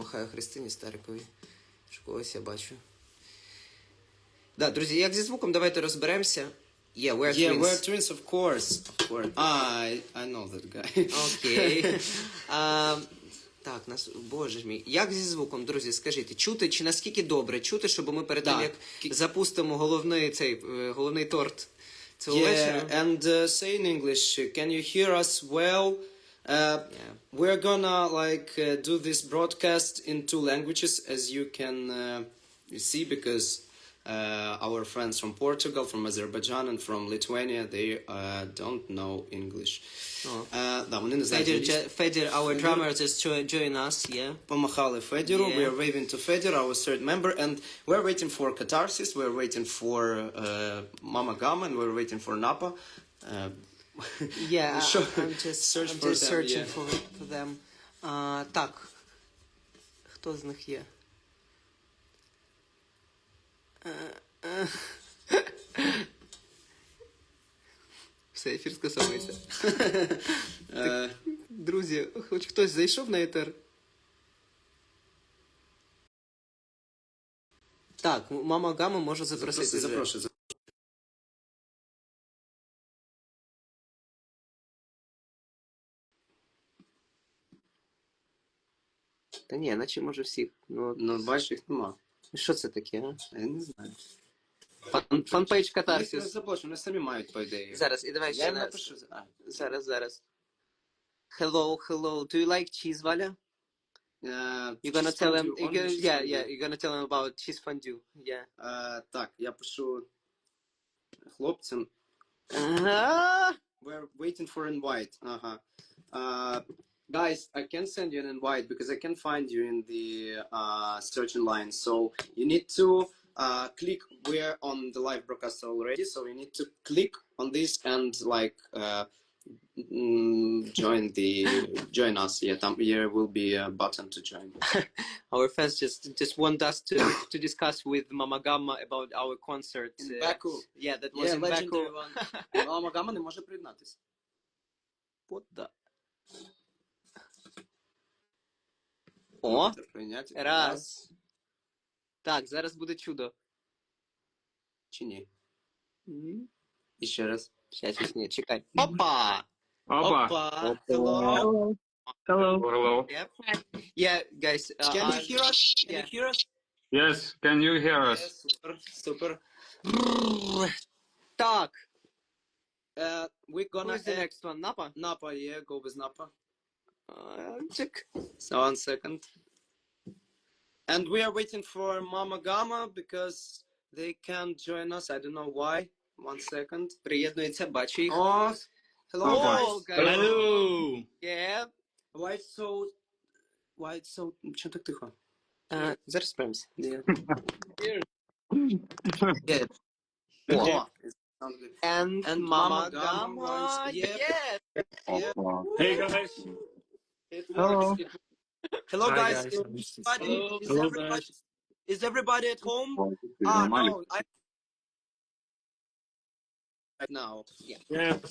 махаю Христині Стариковій. Що когось я бачу. Да, друзі, як зі звуком, давайте розберемося. Yeah, we're twins. We're twins, of course. I know that guy. Окей. Так, боже мій. Як зі звуком, друзі, скажіть, чути чи наскільки добре чути, щоб ми перед тим, як запустимо головний торт цього вечора? And say in English, can you hear us well? We're gonna do this broadcast in 2 languages, as you can see, because our friends from Portugal, from Azerbaijan, and from Lithuania, they don't know English. Вони не знають. Fedor, our drummer, just join us, yeah. Помахали Федору, we're waving to Fedor, our third member, and we're waiting for Katarsis, we're waiting for Mamagama, and we're waiting for Napa. Yeah, I'm just searching for them. Так, хто з них є? Все, ефір скасовується. Друзі, хоч хтось зайшов на етер? Так, Mamagama може запросити. Запрошую. Та ні, наче може всіх. Ну, бачиш, їх нема. Що це таке, а? Я не знаю. Фанпейдж Katarsis. Я запрошую, вони самі мають, по ідеї. Зараз, і давай ще Я їм напишу. Зараз. Hello. Do you like cheese, Vaля? You're gonna tell them. You're gonna tell them about cheese fondue. Yeah. Так, я пишу хлопцям. We're waiting for invite. Guys, I can send you an invite because I can find you in the searching line. So you need to click. We're on the live broadcast already, so you need to click on this and join us. Yeah, here will be a button to join. Our fans just want us to discuss with Mamagama about our concert in Baku. Yeah, that was in Baku. Mamagama не може приєднатися. What the? О, раз. Так, зараз буде чудо. Чи ні? І ще раз. Щас, ні, чекай. Опа! Опа! Hello. Hello. Yep. Yeah, guys. Can you hear us? Can you hear us? Yes, can you hear us? Super. Так. We're gonna Who's the next one? Napa? Napa, yeah, go with Napa. Check. So 1 second. And we are waiting for Mamagama because they can't join us. I don't know why. 1 second. Приєднується, бачу їх. Oh, hello guys. Hello. Yeah. Why it's so... Чому так тихо? Зараз справимося. Yeah. Oh. And Mamagama. Yeah. Hey guys. Hello. Hello Hi, guys. guys. Is everybody at home? No. Right now.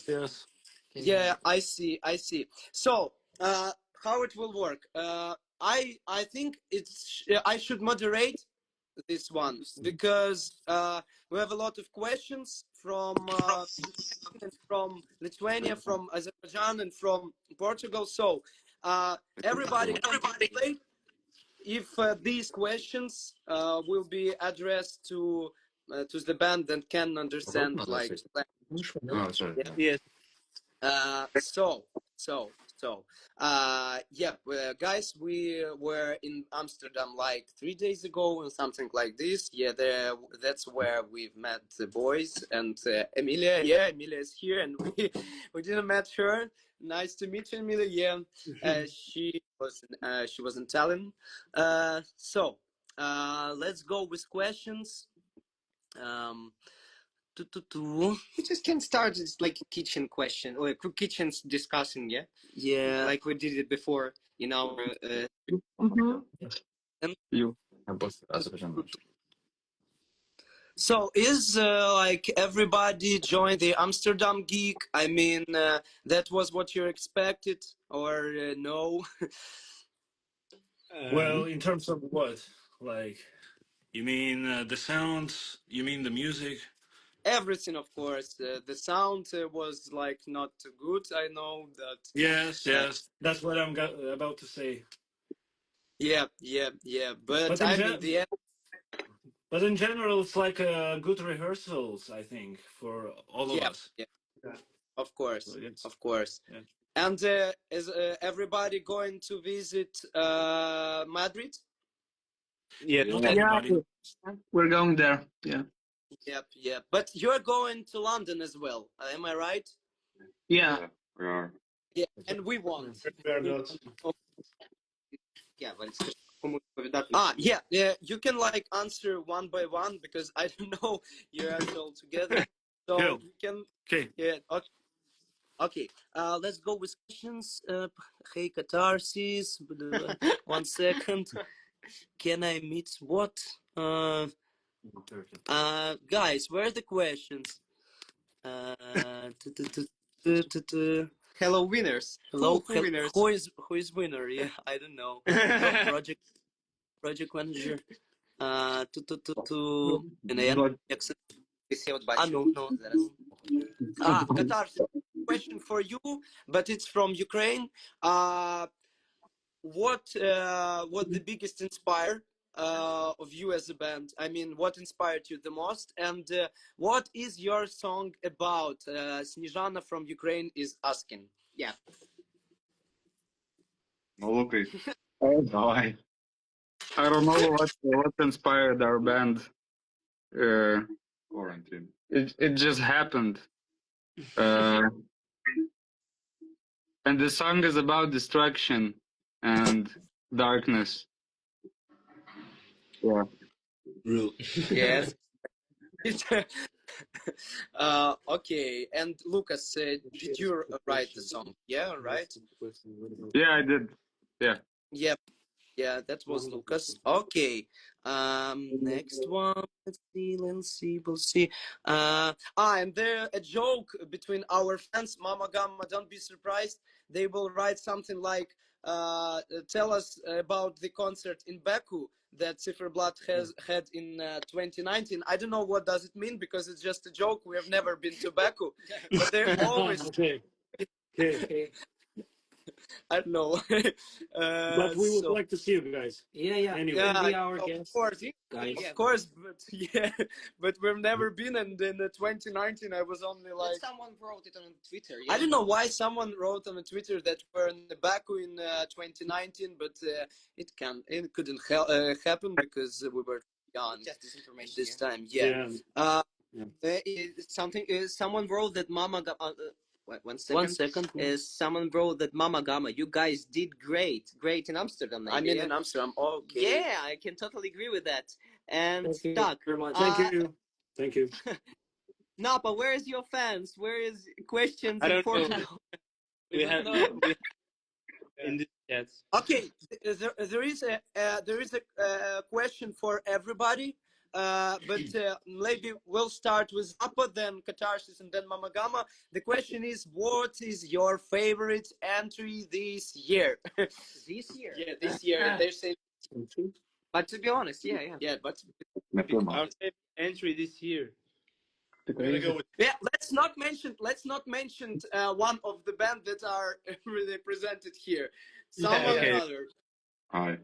Yes. Yeah, I see. So, how it will work? I think I should moderate this one because we have a lot of questions from Lithuania, from Azerbaijan, and from Portugal. So, everybody can play. If these questions will be addressed to the band that can understand Yes. Guys, we were in Amsterdam 3 days ago and something like this. Yeah, that's where we've met the boys and Emilia. Yeah, Emilia is here, and we didn't met her. Nice to meet you, Emilia. Yeah, she was in Tallinn. Let's go with questions. We just can start. It's like a kitchen question or kitchen discussing. Yeah. Like we did it before in our. So is everybody joined the Amsterdam gig? I mean, that was what you expected, or no? Well, in terms of what? Like, you mean the sounds? You mean the music? Everything, of course. The sound was like not good. I know that. Yes, yes. That's what I'm about to say. Yeah. But But in I mean, the end. but in general, it's like good rehearsals, I think, for all of Yeah, us. yeah. Yeah. Of So course, it's of course. yeah. And is everybody going to visit Madrid? Not Yeah, everybody. we're going there. Yeah. Yep. But you're going to London as well. Am I right? Yeah. We are. Yeah, and we won't. We are not. Yeah, Валь, скажи, кому відповідати. Yeah. You can like answer one by one because I don't know your answer all together. So Cool. you can. Okay. Yeah. Okay. Let's go with questions. Hey, Katarsis. 1 second. Can I meet what? Guys, where are the questions? Hello, winners. Hello, Who winners? who is winner? Yeah, I don't know. Project manager. Всі от бачать. No. Зараз. Katarsis. Question for you, but it's from Ukraine. What the biggest inspire of you as a band? I mean, what inspired you the most? And what is your song about? Snezhana from Ukraine is asking. Yeah. Ну, Лукай. Давай. I don't know what inspired our band. Quarantine. It just happened. And the song is about destruction and darkness. Yeah. Yes. Okay. And Lucas, did you write the song? Yeah, right. Yeah, I did. Yeah. Yeah, that was Lucas. Okay. Next one. Let's see. We'll see. And there a joke between our fans, Mamagama. Don't be surprised. They will write something like, "Tell us about the concert in Baku that Ziferblat has had in 2019." I don't know what does it mean because it's just a joke. We have never been to Baku, but they're always. Okay. I don't know. But we would like to see you guys. Yeah. Anyway. Be our guest, of course, guys. of course, but yeah, but we've never been. And in 2019, I was only But like, someone wrote it on Twitter. I don't know why someone wrote on Twitter that we're in Baku in 2019, but it couldn't happen because we were young Just disinformation. this time. Yeah. Someone wrote that Mamagama. One second. 1 second. Someone wrote that Mamagama, you guys did great in Amsterdam. I mean, in Amsterdam. Okay. Yeah, I can totally agree with that. And Thank you. Thank you. Napa, where is your fans? Where is questions in Portugal? We have in the chats. Okay, there is a question for everybody, but maybe we'll start with Napa, then Katarsis, and then Mamagama. The question is, what is your favorite entry this year? This year? Yeah, this year. They're saying, But to be honest, yeah. but Не тема. Our favorite entry this year. yeah, let's not mention one of the band that are represented here. Someone okay. other. Ай.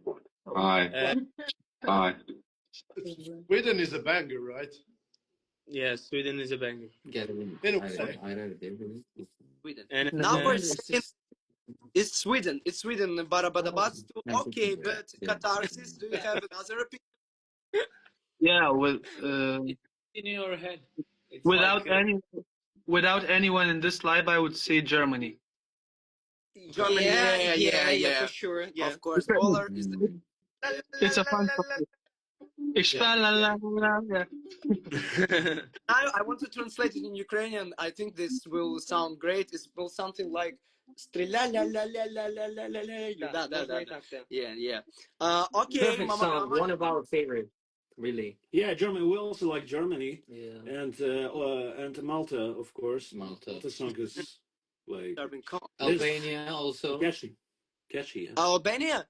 Sweden is a banger, right? Yeah, Sweden is a banger. Sweden. And Napa is saying it's Sweden. It's Sweden. Barabadabats too. Okay, but Katarsis, do you have another opinion? Yeah. in your head. It's Without anyone in this live, I would say Germany. Germany. Yeah, for sure. Yeah. Of course, Polar is the. It's a fun topic. I want to translate it in Ukrainian. I think this will sound great. It will something like Yeah. Okay, Perfect song. One of our favorite, really. Yeah, Germany. We also like Germany. Yeah. And Malta, of course. Malta. The song is like Albania also. catchy. Yeah. Albania.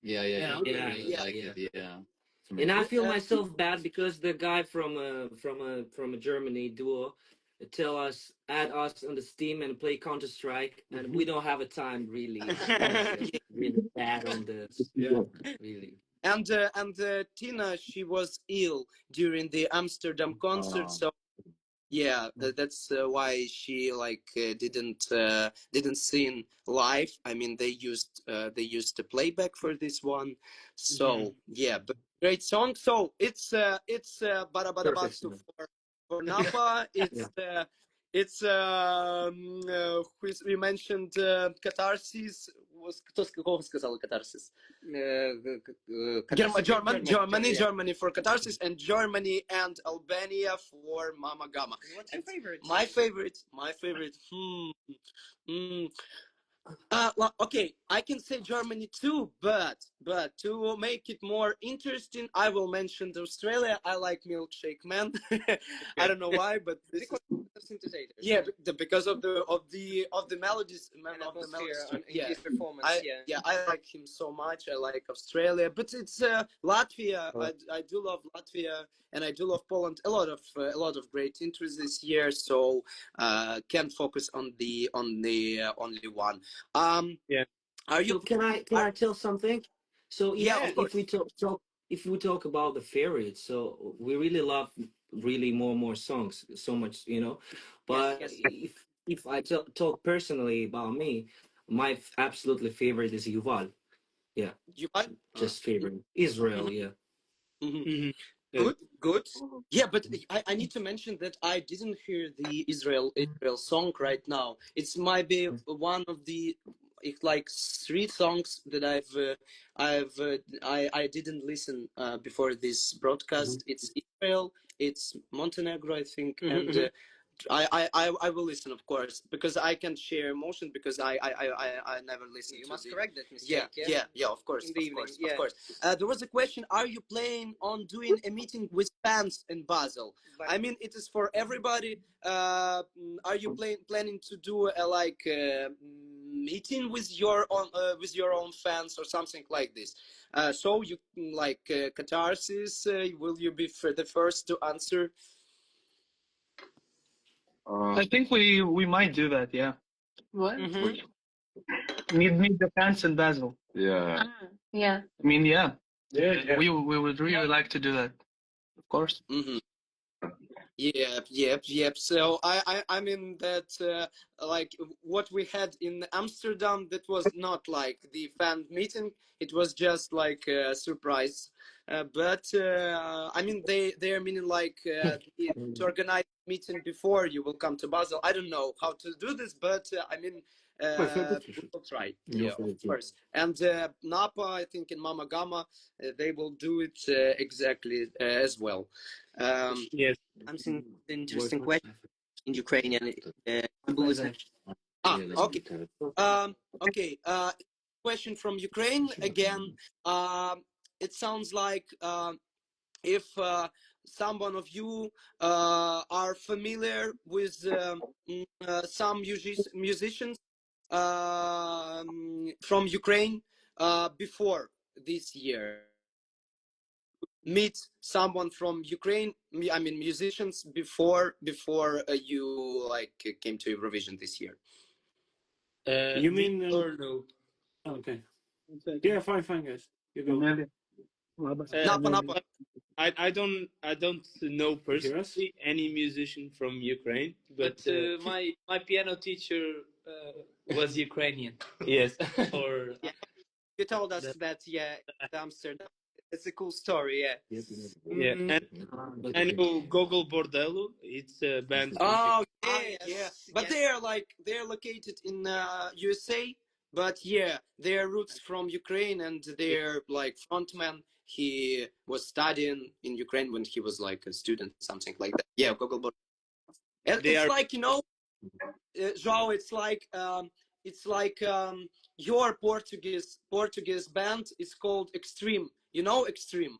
Yeah, Yeah, he okay. really Yeah. like it. Yeah. And I feel Uh, myself bad because the guy from a Germany duo tell us add us on the Steam and play Counter Strike, and we don't have a time really. Really bad on this. Yeah. Really. And Tina, she was ill during the Amsterdam concert, so yeah, that's why she like didn't sing live. I mean, they used the playback for this one. So yeah, but great song. So it's Bara Bara Perfect Batsu song. for Napa. Yeah. It's we mentioned Katarsis. Кого сказал Katarsis? Germany for Katarsis, and Germany and Albania for Mamagama. What's your favorite? My favorite. Well, okay, I can say Germany too, but to make it more interesting, I will mention Australia. I like Milkshake Man. I don't know why, but this Because is, of synthesizers. yeah, because of the melodies And of the atmosphere melodies. and Yeah, his performance. I like him so much. I like Australia, but it's Latvia. I do love Latvia, and I do love Poland. A lot of great entries this year. So can't focus on the only one. Yeah. Are So you? can I tell something? So Yeah, of if course. we if we talk about the favorites, so we really love really more songs, so much, you know. But Yes. if I talk personally about me, my absolutely favorite is Yuval. Yeah, You like? just favorite. Israel, Mhm, yeah. mhm. Mhm. Yeah. Good. Yeah, but I need to mention that I didn't hear the Israel song right now. It's might be one of the like three songs that I didn't listen before this broadcast. It's Israel, it's Montenegro, I think, and I will listen, of course, because I can share emotion because I never listened. You to must the, correct that mistake. yeah, of course, In the evening. of course. There was a question: are you planning on doing a meeting with fans in Basel? I mean, it is for everybody. Are you planning to do a meeting with your own fans or something like this? So you like Katarsis? Will you be the first to answer? I think we might do that. Yeah. What? Meet the fans in Basel. Yeah. Yeah. I mean, yeah. Yeah. We would really like to do that. Of course. Mm-hmm. Yep. So I mean that like what we had in Amsterdam, that was not like the fan meeting. It was just like a surprise. But I mean they are meaning like to organize meeting before you will come to Basel. I don't know how to do this, but I mean we will try. Yeah, of course. And Napa, I think in Mamagama, they will do it exactly as well. Yes. I'm seeing the interesting question in Ukrainian. Symbolism. Okay. Okay. Question from Ukraine again. It sounds like if someone of you are familiar with some musicians from Ukraine before this year. Meet someone from Ukraine. I mean, musicians before you like came to Eurovision this year. You Me mean or no? okay? Yeah, fine, guys. You go. Napa. I don't know You hear us? personally any musician from Ukraine, but my piano teacher was Ukrainian. Yes. Or Yeah, you told us that. Yeah, Amsterdam. It's a cool story. Yeah. yeah, and I know Gogol Bordello. It's a band from Oh Yes. yeah. But Yes. they're located in USA. But yeah, their roots from Ukraine, and their like frontman. He was studying in Ukraine when he was like a student, something like that. Yeah, Google. And They it's are like João. It's like your Portuguese band is called Extreme. You know Extreme.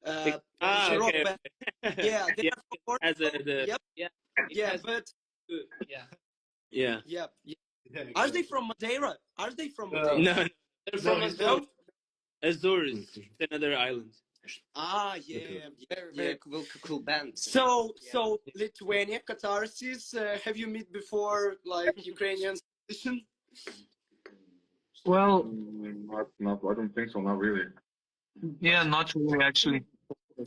It's a rock okay. band. Yeah, they Yeah, are from as Portugal. the Yep. yeah, it Yeah, has but yeah. Yeah. yeah. Are they from Madeira? Are they from Madeira? No, they're from No. Azerbaijan. Azores, it's another island. Ah, yeah, Very cool band. So Lithuania, Katarsis. Have you met before like Ukrainian musician? Well, Not, I don't think so. Not really. yeah, not really actually. We're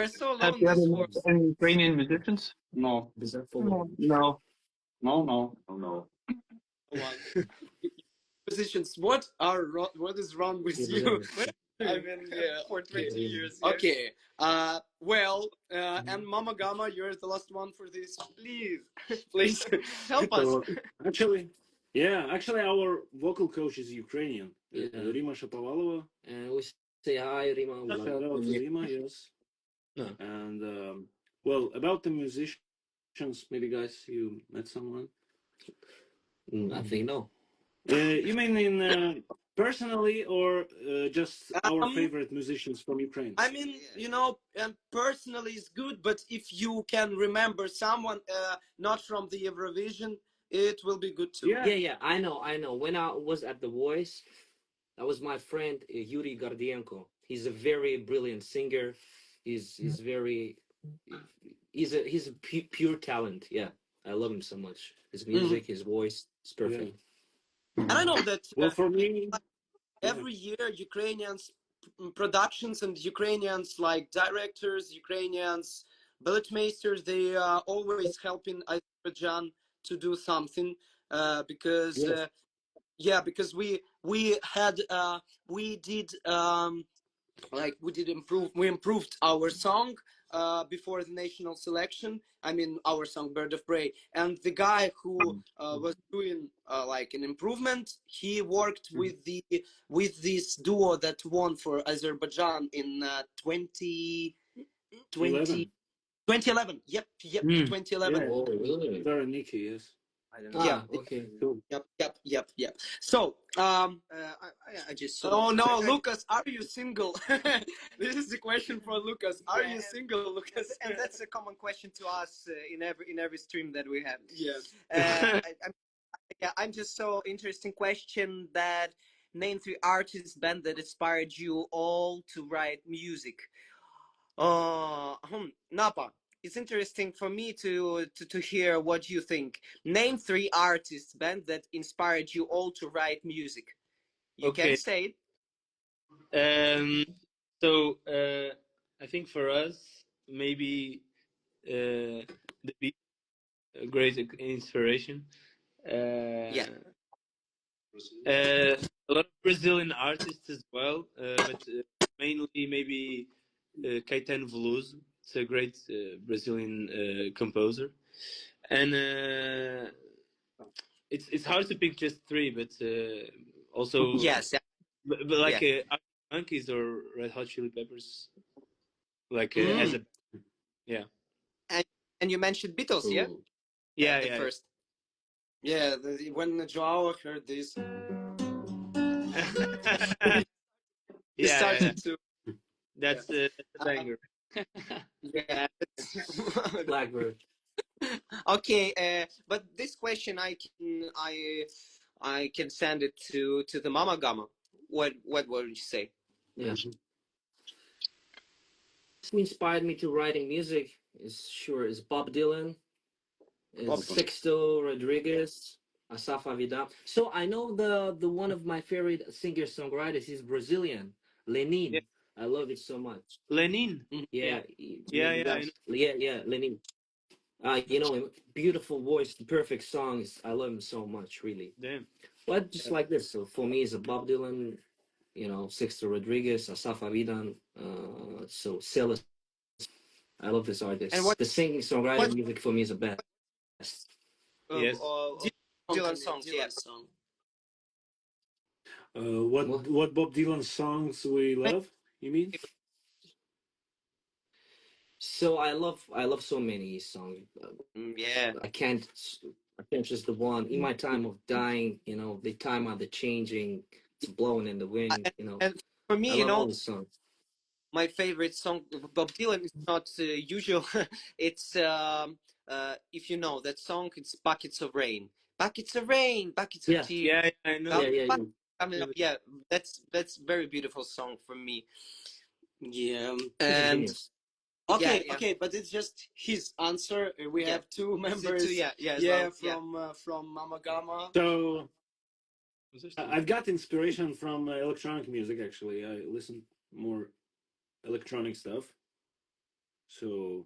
so Have alone you ever this met war. any Ukrainian musicians? No, No. no. One. Musicians, what is wrong with you? I mean, yeah, For 20 years. okay. And Mamagama, you're the last one for this. Please, please help us. So, actually, our vocal coach is Ukrainian. Rima Shapovalova. And we say hi, Rima. We Shout out to Rima, yes. No. And about the musicians, maybe guys, you met someone. I think no. You mean in personally or just our Um, favorite musicians from Ukraine? I mean, personally it's good, but if you can remember someone not from the Eurovision, it will be good too. Yeah, I know. When I was at The Voice, that was my friend Yuri Gordienko. He's a very brilliant singer. He's a pure talent. Yeah, I love him so much. His music, his voice, it's perfect. And I know that Well, for me, every year Ukrainians productions and Ukrainians like directors, Ukrainians balletmeisters, they are always helping Azerbaijan to do something because because we improved our song before the national selection. I mean, our song "Bird of Prey," and the guy who was doing like an improvement, he worked with this duo that won for Azerbaijan in 2011. Yep, 2011. Oh, really? Very Nikki, yes. I don't know. Yeah. Okay. Cool. Yep. So, I just saw. oh no, Lucas, are you single? This is the question for Lucas. Are you single, Lucas? And that's a common question to us in every stream that we have. Yes. I'm just so interesting question that name 3 artists band that inspired you all to write music. Napa. It's interesting for me to hear what you think. Name 3 artists band that inspired you all to write music. You Okay. can say it. So I think for us, maybe the beat, a great inspiration. Yeah. A lot of Brazilian artists as well, but mainly maybe Caetano Veloso. It's a great Brazilian composer, and it's hard to pick just 3, but also Yes. but like Arctic Monkeys or Red Hot Chili Peppers, like as a And you mentioned Beatles, yeah? At first. Yeah, when Joao heard this, he started to. That's a banger. Yeah. Blackbird. Okay, but this question I can send it to the Mamagama. What would you say? Yeah. Who inspired me to writing music is Bob Dylan, is Sixto Rodriguez, Asaf Avidan. So I know the one of my favorite singer songwriters is Brazilian, Lenin. Yeah. I love it so much. Lenin. Yeah, I know. yeah, Lenin. You know him, beautiful voice, perfect songs. I love him so much, really. Damn. But just like this, so for me, it's a Bob Dylan, Sixto Rodriguez, Asaf Avidan, so Silas. I love this artist. And the singing songwriting music for me is the best. Yes. Dylan songs, yes. Song. What Bob Dylan songs we love? You mean? So I love so many songs. Yeah. I can't just the one. In my time of dying, the time of the changing, it's blowing in the wind. And for me, I love all the songs. my favorite song of Bob Dylan is not usual. It's if you know that song, it's "Buckets of Rain." Buckets of rain, buckets of tears. Yeah, I know. Yeah. Coming up, yeah, that's very beautiful song for me. Yeah, He's a and genius. okay, Yeah. okay, but it's just his answer. We Yeah. have two members. Yeah, as yeah, well. from Mamagama. So Was there still- I've got inspiration from electronic music. Actually, I listen more electronic stuff. So,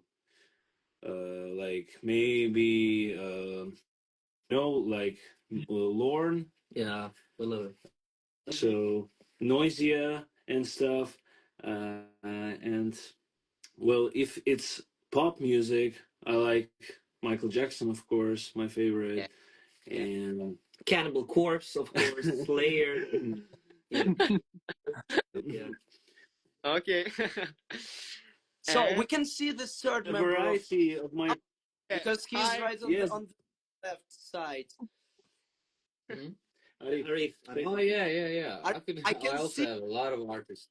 like maybe like Lorne. Yeah, I love it. So Noisia and stuff, and well, if it's pop music, I like Michael Jackson, of course, my favorite, Yeah. and Cannibal Corpse, of course, Slayer. Yeah. Yeah. Okay. So And- we can see the third a member of, variety of my because he's Hi. right on, Yes. on the left side. Arif, Oh yeah. I- I can I also see- have a lot of artists.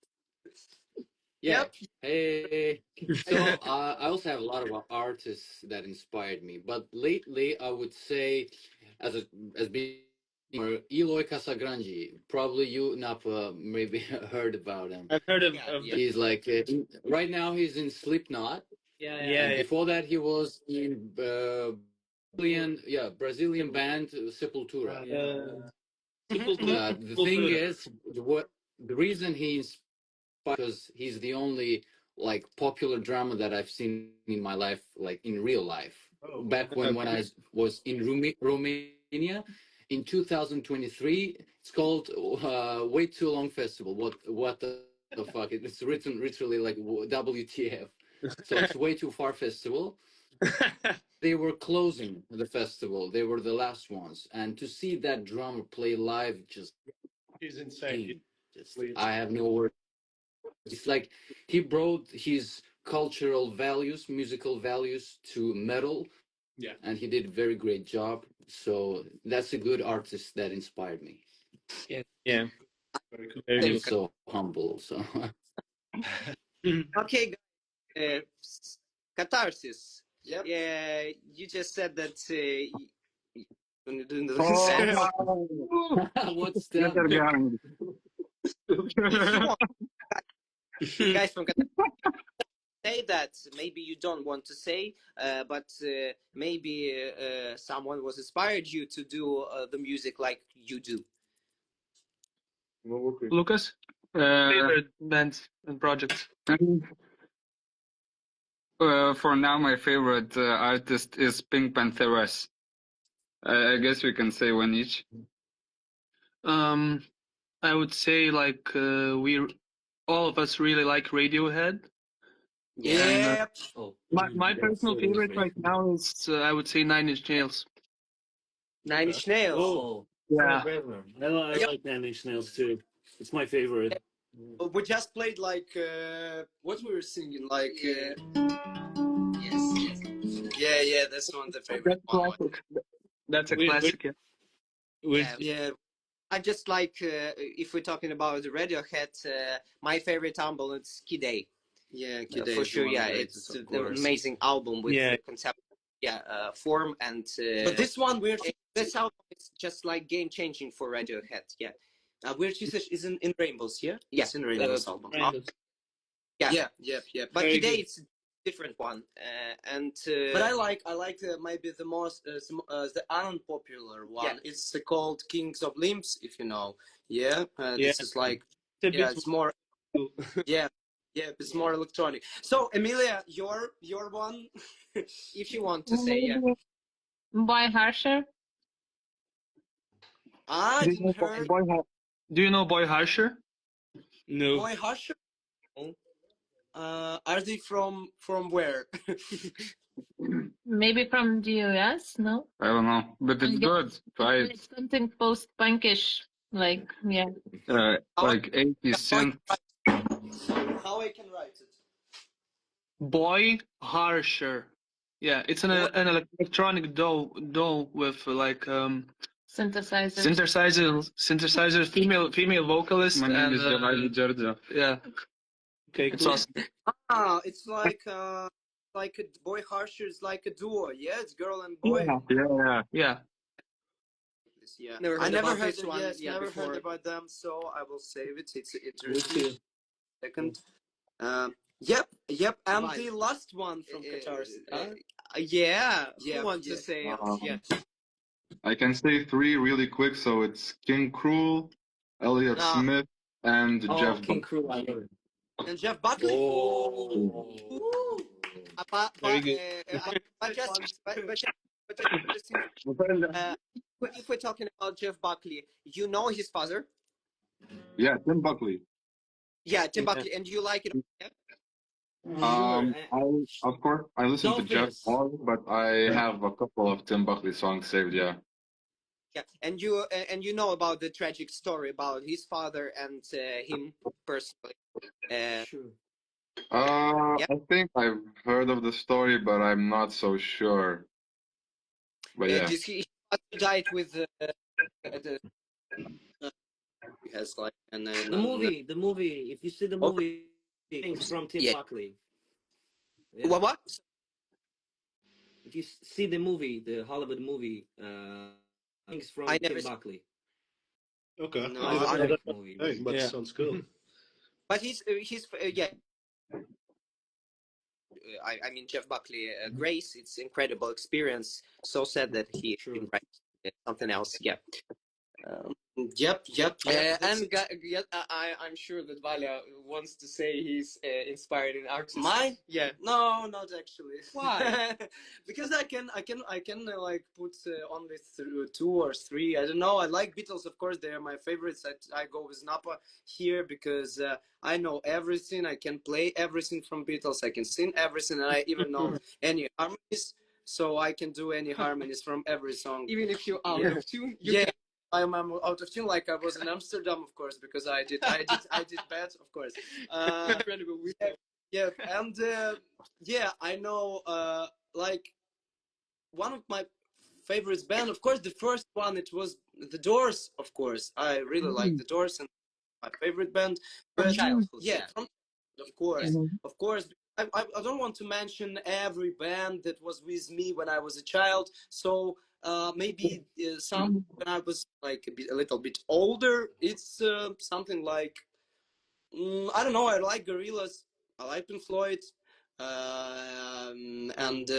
Yeah. Yep. Hey. So I also have a lot of artists that inspired me, but lately I would say, as being Eloy Casagrande. Probably you, Napa, maybe heard about him. I've heard of, Yeah, of yeah. He's like right now he's in Slipknot. Yeah, Yeah, And yeah. before that he was in Brazilian band Sepultura. The thing is, the reason he's because he's the only like popular drummer that I've seen in my life, like in real life. Oh. Back when I was in Romania in 2023, it's called Way Too Long Festival. What the fuck? It's written literally like WTF. So it's Way Too Far Festival. They were closing the festival. They were the last ones, and to see that drummer play live, just He's insane. I have no words. It's like he brought his cultural values, musical values to metal. Yeah. And he did a very great job. So that's a good artist that inspired me. Yeah. Very cool. Very And good. he's so humble. So Okay, guys. Katarsis. Yep. Yeah, you just said that. what's Get that? her going. Guys from Katarsis, say that maybe you don't want to say, but maybe someone was inspired you to do the music like you do. No, okay. Lucas, favorite bands and projects? For now, my favorite artist is Pink Pantheras. I guess we can say one each. I would say like we all of us really like Radiohead. Yeah. Oh, My personal really favorite great. right now is I would say Nine Inch Nails. Nine Inch Nails. oh, Yeah. forever. I like Nine Inch Nails too. It's my favorite. We just played like what we were singing, like Yes. yeah, that's one of the favorite one. That's a We- classic. Yeah. With Yeah, I just like if we're talking about Radiohead, my favorite album is Kid A. yeah, For sure, yeah, it's an amazing album with Yeah. the concept, form and. But this one we're This album is just like game changing for Radiohead. Yeah, Weird Jesus is in Rainbows, yeah? Yeah, It's in Rainbows album. Rainbows. yeah. Yep. But Very today good. it's a different one, and. But I like maybe the most the unpopular one. Yeah. It's called Kings of Limbs, if you know. Yeah, this is like It's a bit it's more yeah, it's more electronic. So Emilia, your one. if you want to say, yeah. Boy Harsher. I didn't heard Do you know Boy Harsher? no. Boy Husher. Are they from where? Maybe from the US, no? I don't know, but it's Yeah. good, right? It's something post-punkish, like, yeah. Like 80s synth. How I can write it? Boy Harsher. Yeah, it's an electronic doll with like Synthesizers. synthesizers, female vocalist, My name and is Giovanni Giorgio. yeah, Okay, it's cool. awesome. It's like a Boy Harsher is like a duo. Yeah, it's girl and boy. Yeah. Yeah, Yeah, Never I heard never about heard this of, one. yes, Yeah, never before. heard about them, so I will save it. It's Me interesting. too. Second. Yep. And Vale. the last one from Katarsis. Yeah. Yeah, Who wants to yeah. say it? Um, Yeah. I can say three really quick. So it's King Cruel, Elliot Ah, Smith, and Oh, Jeff King Buckley. Crew, I love it. And Jeff Buckley. Oh. Very good. But just if we're talking about Jeff Buckley, you know his father? Yeah, Tim Buckley. Yeah, Tim Yeah. Buckley, and you like it? Yeah. Sure. Of course, I listen to Jeff Dolphins. all, but I have a couple of Tim Buckley songs saved. Yeah. Yeah, and you know about the tragic story about his father and him personally. Sure. Yeah, I think I've heard of the story, but I'm not so sure. But yeah. just he died with the, he has like The movie. If you see the movie, things from Tim yeah. Buckley. Yeah. What? If you see the movie, the Hollywood movie, things from I never Tim see- Buckley. Okay. No, I I don't know Classic that movie. thing, but Yeah. sounds cool. But he's yeah. I mean Jeff Buckley, Grace. It's incredible experience. So sad that he Sure. didn't write something else. Yeah. Yep. And I'm sure that Valia wants to say he's inspired in artists. Mine? Yeah. No, not actually. Why? Because I can like put only two or three. I don't know. I like Beatles, of course. They are my favorites. I go with Napa here because I know everything. I can play everything from Beatles. I can sing everything, and I even know any harmonies. So I can do any harmonies from every song. Even if you're out of tune, you Yeah, I'm out of tune. Like I was in Amsterdam, of course, because I did bad, of course. incredible. Yeah, and I know like one of my favorites band. Of course, the first one it was the Doors. Of course, I really like the Doors and my favorite band. From But childhood, yeah, yeah. from of course. I don't want to mention every band that was with me when I was a child. So maybe some when I was like a little bit older. It's something like I don't know. I like Gorillaz. I like Pink Floyd. And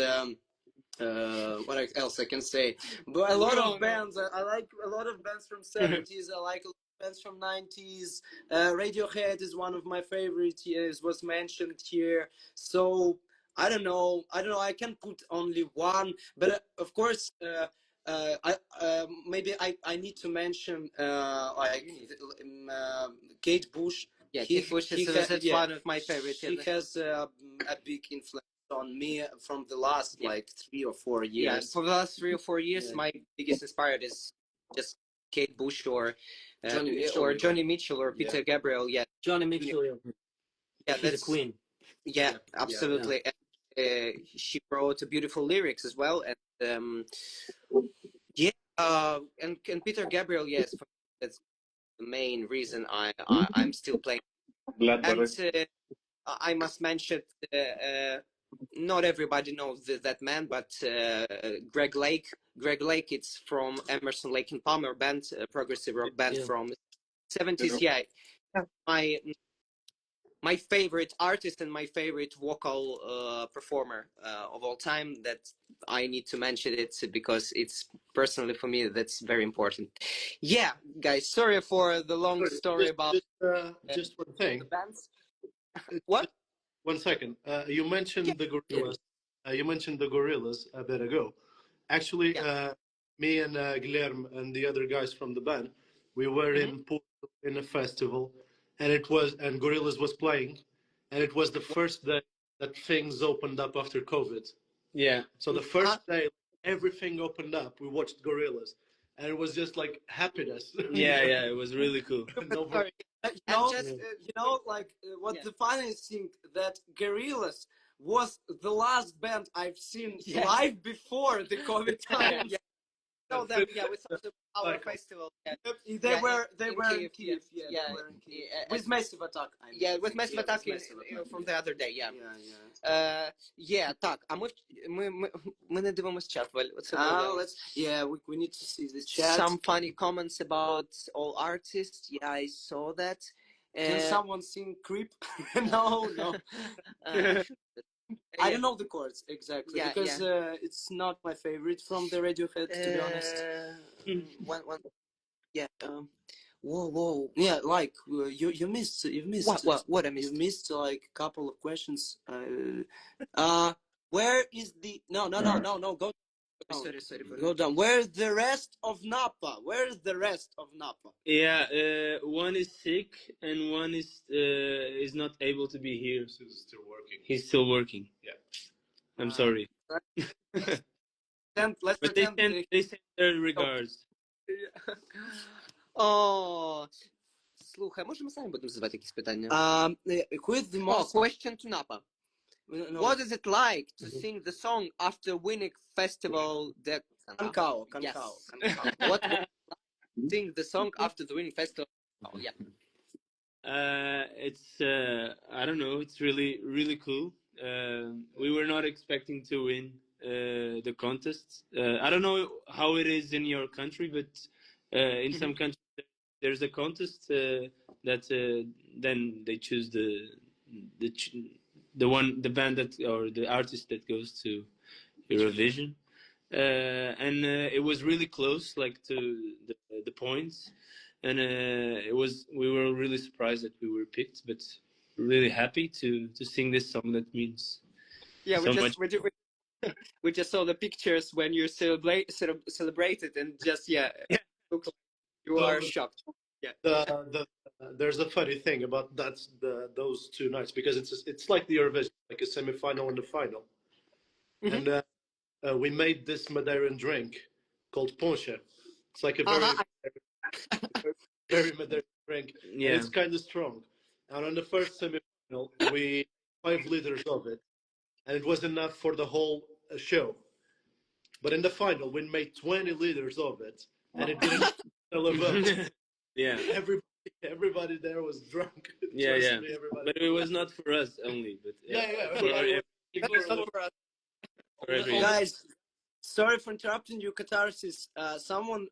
what else I can say? But a lot of bands. I like a lot of bands from 70s. I like a lot of bands from 90s. Radiohead is one of my favorites. It was mentioned here. So I don't know. I can put only one, but of course. Maybe I need to mention Kate Bush. Yeah, Kate Bush is one of my favorites. She has a big influence on me from the last like 3 or 4 Yeah, years. for the last 3 or 4 years, Yeah. my biggest inspired is just Kate Bush or Johnny Mitchell. Mitchell or Peter Gabriel. Yeah, Johnny Mitchell. yeah, She's a that's queen. yeah, absolutely. She wrote beautiful lyrics as well, and and Peter Gabriel. Yes, that's the main reason I'm still playing. And I must mention, not everybody knows that man, but Greg Lake. Greg Lake, it's from Emerson, Lake and Palmer band, a progressive rock band from 70s. Yeah, my favorite artist and my favorite vocal performer of all time. That I need to mention it because it's personally for me that's very important. Yeah, guys, sorry for the long story about Just one thing. the bands. What? 1 second. You mentioned the Gorillas. You mentioned the Gorillas a bit ago. Actually, me and Guilherme and the other guys from the band, we were in Porto in a festival, and Gorillas was playing, and it was the first day that things opened up after COVID. Yeah. So the first day everything opened up, we watched Gorillas, and it was just like happiness. Yeah, it was really cool. Sorry. What the funniest thing that Gorillaz was the last band I've seen live before the COVID time. saw them. Yeah, we saw them at our Like- festival. Yeah. They Yeah, were in in Kyiv, Kyiv. yeah. Yeah, Yeah, they were in Kyiv. yeah, With Massive Attack. I mean. Yeah, with Massive Attack with Massive Attack. from the other day, yeah. Yeah. Так, а ми не дивимось чат, Валь. Оце We need to see the chat. some funny comments about all artists. Yeah, I saw that. Can someone sing Creep? No. I don't know the chords exactly because it's not my favorite from the Radiohead, to be honest. One, yeah. Whoa. Yeah, like you missed. You've missed. What I missed? You missed like a couple of questions. Where is the no? Go. Sorry. Go down. Where's the rest of Napa? Where's the rest of Napa? Yeah, one is sick and one is not able to be here. He's still working. He's still working. Yeah. I'm sorry. Let's But they send their regards. О, слухай, може ми самі будемо задавати якісь питання? Who is the Oh, most? question to Napa. No. What is it like to sing the song after winning festival? Kankao. Yes. What sing the song after the winning festival? Oh, yeah. It's I don't know. It's really cool. We were not expecting to win the contest. I don't know how it is in your country, but in some countries there's a contest that then they choose the band that or the artist that goes to Eurovision. And it was really close, like to the points, and we were really surprised that we were picked, but really happy to sing this song that means Yeah, so much. we just saw the pictures when you celebrated and just looked like you are shocked. There's a funny thing about those two nights because it's like the Eurovision, like a semi-final and a final, and we made this Madeiran drink called ponche. It's like a very Madeiran drink, and it's kind of strong. And on the first semi-final, we 5 liters of it, and it was enough for the whole show. But in the final, we made 20 liters of it, and it didn't sell about. Yeah. Everybody there was drunk. Yeah. But it was not for us only, but for everyone. Guys, sorry for interrupting you, Katarsis. Someone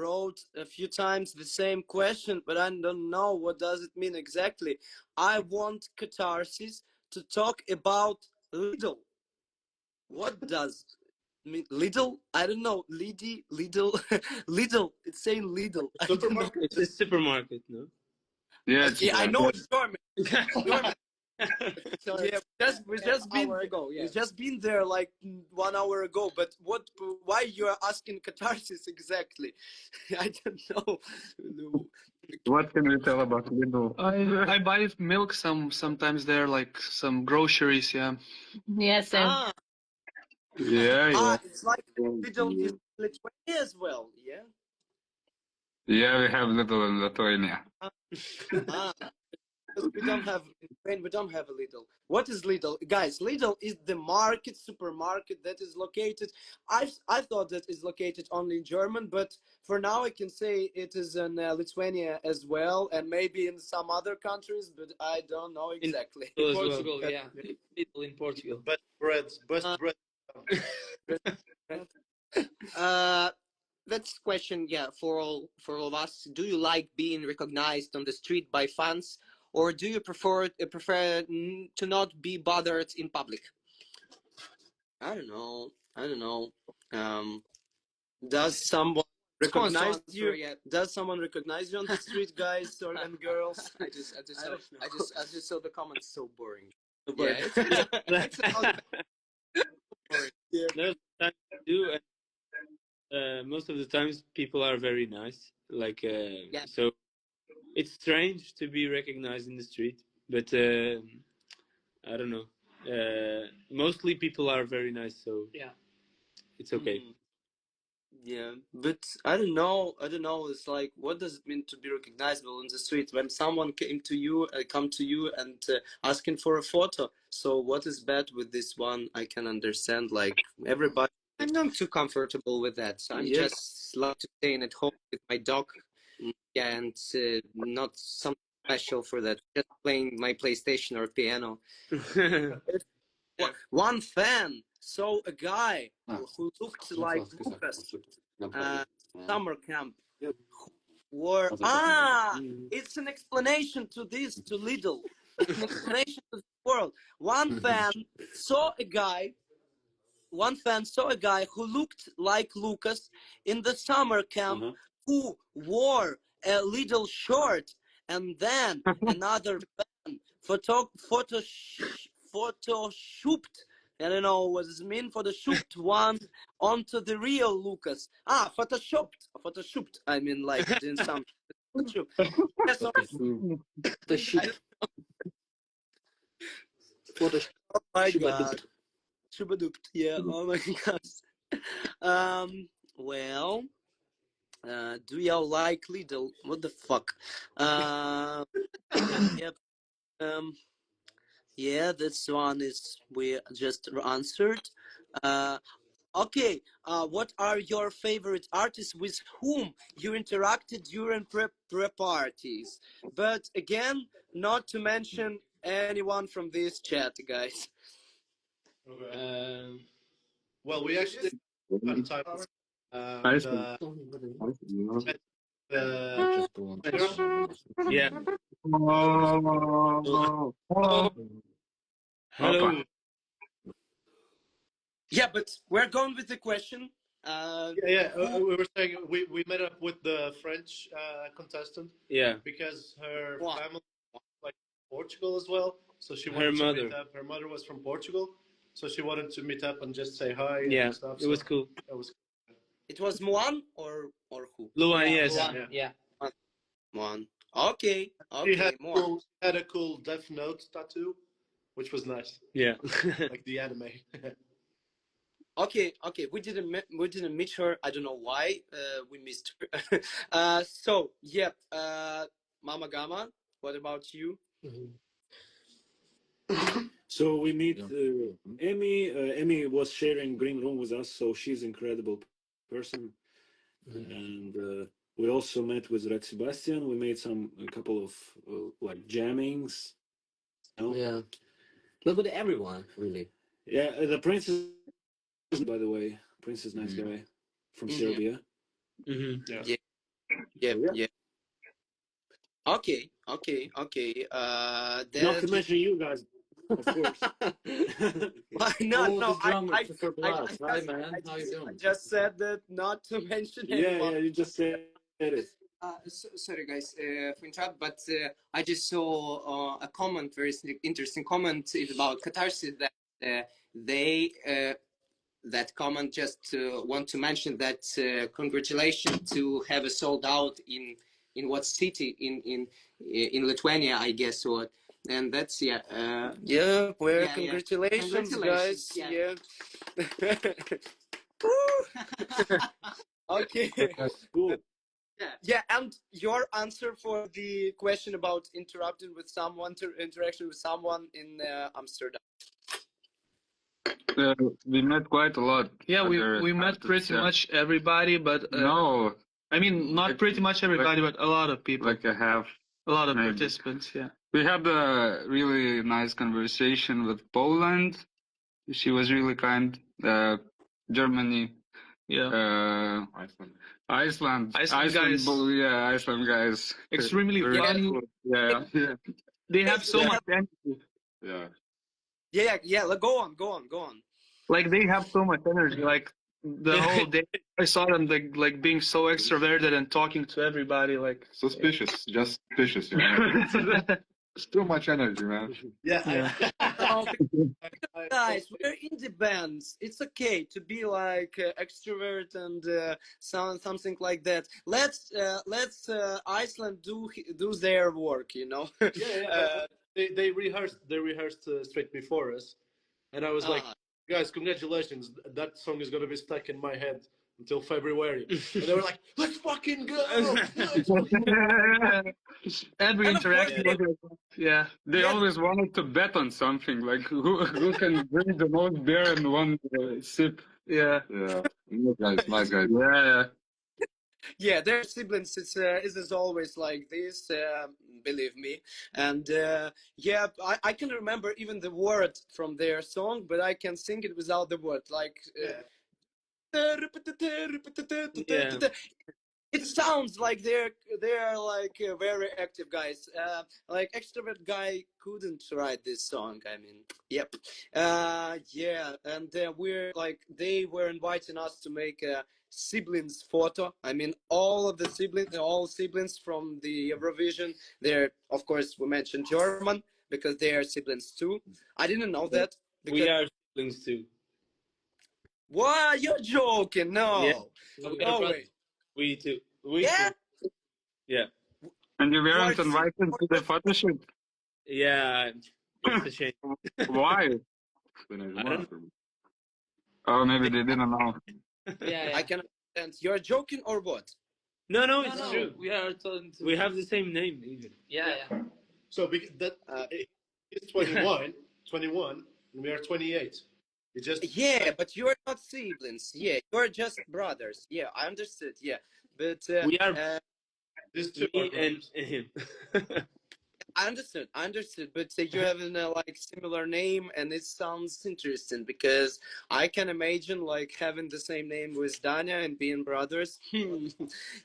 wrote a few times the same question, but I don't know what does it mean exactly. I want Katarsis to talk about Lidl. What does it mean? Lidl? I don't know. Lidl. Lidl. It's saying Lidl. It's a supermarket, no? Yeah, I know it's German. We just been hour ago. Yeah. We've just been there like 1 hour ago. But why you are asking Katarsis exactly? I don't know. what can we tell about Lidl? I buy milk sometimes there, like some groceries. Yeah. Yes, and Yeah. It's like Lidl is Lithuania as well. Yeah. Yeah, we have Lidl in Lithuania. We don't have in Spain. We don't have a Lidl. What is Lidl, guys? Lidl is the supermarket that is located. I thought that is located only in German, but for now I can say it is in Lithuania as well, and maybe in some other countries, but I don't know exactly. In Portugal, yeah. Lidl in Portugal. Best bread. That's question, for all of us. Do you like being recognized on the street by fans, or do you prefer to not be bothered in public? I don't know. Does someone recognize you? Does someone recognize you on the street, guys and girls? I just saw the comments. So boring. There's times I do, and most of the times people are very nice. Like so, it's strange to be recognized in the street, but I don't know. Mostly people are very nice, so it's okay. Yeah, but I don't know. It's like, what does it mean to be recognizable in the street when someone come to you and asking for a photo? So what is bad with this one? I can understand. Like everybody I'm not too comfortable with that. So I'm Yeah. just like to staying at home with my dog. Yeah, and not something special for that. Just playing my PlayStation or piano. One fan saw a guy who looked like Lucas, summer camp, who wore. It's an explanation to this, to Lidl. It's an explanation to the world. One fan saw a guy who looked like Lucas in the summer camp, who wore a little short, and then another fan photoshooped. I don't know what does it mean. Photoshooped one onto the real Lucas. Photoshooped. I mean, like doing some. Yes, oh my god. Shubadooped. Yeah. Oh my gosh. Well. Do y'all like Lidl? What the fuck? Yep. Yeah, this one is we just answered. Okay. What are your favorite artists with whom you interacted during pre-parties? But again, not to mention anyone from this chat, guys. Okay. Well, we actually had time. Nice. Yeah. Hello. Yeah, but we're going with the question. We were saying we met up with the French contestant. Yeah. Because her family was like Portugal as well, so she Her wanted to mother. meet up. Her mother was from Portugal, so she wanted to meet up and just say hi Yeah. and stuff. It was cool. It was. It was Muan or who? Luan, yes. Luan, yeah. Muan. Okay. She Muan. had a cool Death Note tattoo, which was nice. Yeah. Like the anime. Okay. We didn't meet her. I don't know why. We missed her. So yeah. Mamagama. What about you? So we meet Emmy. Emmy was sharing green room with us, so she's an incredible person. And we also met with Red Sebastian. We made a couple of like jammings. You know? Yeah. Look at everyone, really. Yeah, the Prince is, by the way, Prince is a nice guy from Serbia. Yeah. Okay. Not to mention you guys, of course. No. Ziferblat. Hi, man. How you doing? I just said that not to mention anyone. Yeah, you just said it. Sorry, guys, for interrupt, but I just saw a comment, very interesting comment about Katarsis that they. That comment just want to mention that congratulations to have a sold out in what city in Lithuania, I guess, or and that's Congratulations, guys. Yeah. Okay. Cool. Yeah, and your answer for the question about interaction with someone in Amsterdam. We met quite a lot. Yeah, other we met artists, pretty much everybody, but no, I mean not pretty much everybody, but a lot of people, like I have. a lot of maybe. participants. Yeah. We had a really nice conversation with Poland. She was really kind. Germany. Yeah. Iceland. Iceland guys. Yeah, Iceland guys. Extremely funny. Cool. Yeah. They have so much energy. Yeah. Yeah. Go on. Like they have so much energy. Like the whole day, I saw them like being so extroverted and talking to everybody. Like Suspicious. Just suspicious, you know? It's too much energy, man. Yeah. Guys, we're indie bands. It's okay to be like extrovert and something like that. Let's Iceland do their work, you know. They rehearsed straight before us, and I was like, guys, congratulations! That song is gonna be stuck in my head until February. And they were like, let's fucking go! Every interaction was like, They always wanted to bet on something, like who can drink the most beer in one sip. Yeah. Yeah. Nice guys. Yeah. Yeah, they're siblings. It is always like this, believe me. And yeah, I can remember even the word from their song, but I can sing it without the word. Like, Yeah. it sounds like they're like very active guys. Like extrovert guy couldn't write this song. I mean, yep. Yeah, and we're like they were inviting us to make a siblings photo. I mean, all siblings from the Eurovision. They're of course we mentioned German because they are siblings too. I didn't know that because We are siblings too. what you're joking? Yeah. No, No, no way. We too. We Yeah, too. Yeah. And you you are weren't siblings. invited to the photo shoot? Yeah. It's a shame. Why? I don't Oh, maybe they didn't know. know. Yeah, I can understand. You're joking or what? No, No, it's no, true. we are talking to. We have the same name even. Yeah. So he's 21, 21, and we are 28. He just Yeah, but you're not siblings. Yeah, you're just brothers. Yeah, I understood. Yeah, but We are these two are me and brothers. him. I understood. I understood. But you have a like similar name, and it sounds interesting because I can imagine like having the same name with Danya and being brothers.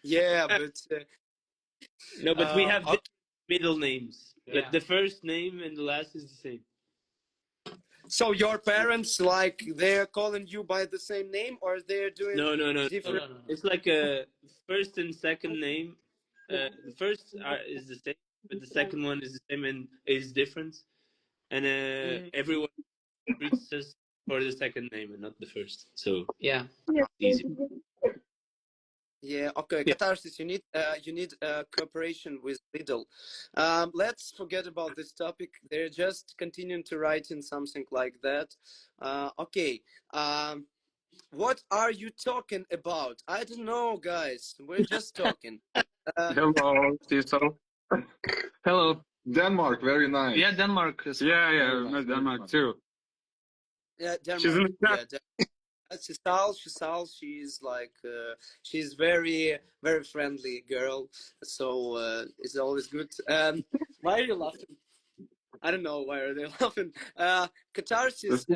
Yeah, but No, but we have okay. middle names. Yeah. But the first name and the last is the same. So your parents like they're calling you by the same name, or they're doing No. different? No. It's like a first and second name. The first is the same, but the second one is the same and is different. And everyone treats us for the second name and not the first. So Yeah. easy. Yeah, okay. Yeah. Katarsis, you need cooperation with Lidl. Let's forget about this topic. They're just continuing to write in something like that. Okay. What are you talking about? I don't know, guys. We're just talking. Hello, Cecil. Hello. Denmark, very nice. Yeah, Denmark is. Yeah, Very nice, met very Denmark nice. too. Yeah, She's in Denmark. the chat. Yeah, she's like she's very friendly girl. So it's always good. Why are you laughing? I don't know why are they laughing. Katarsis,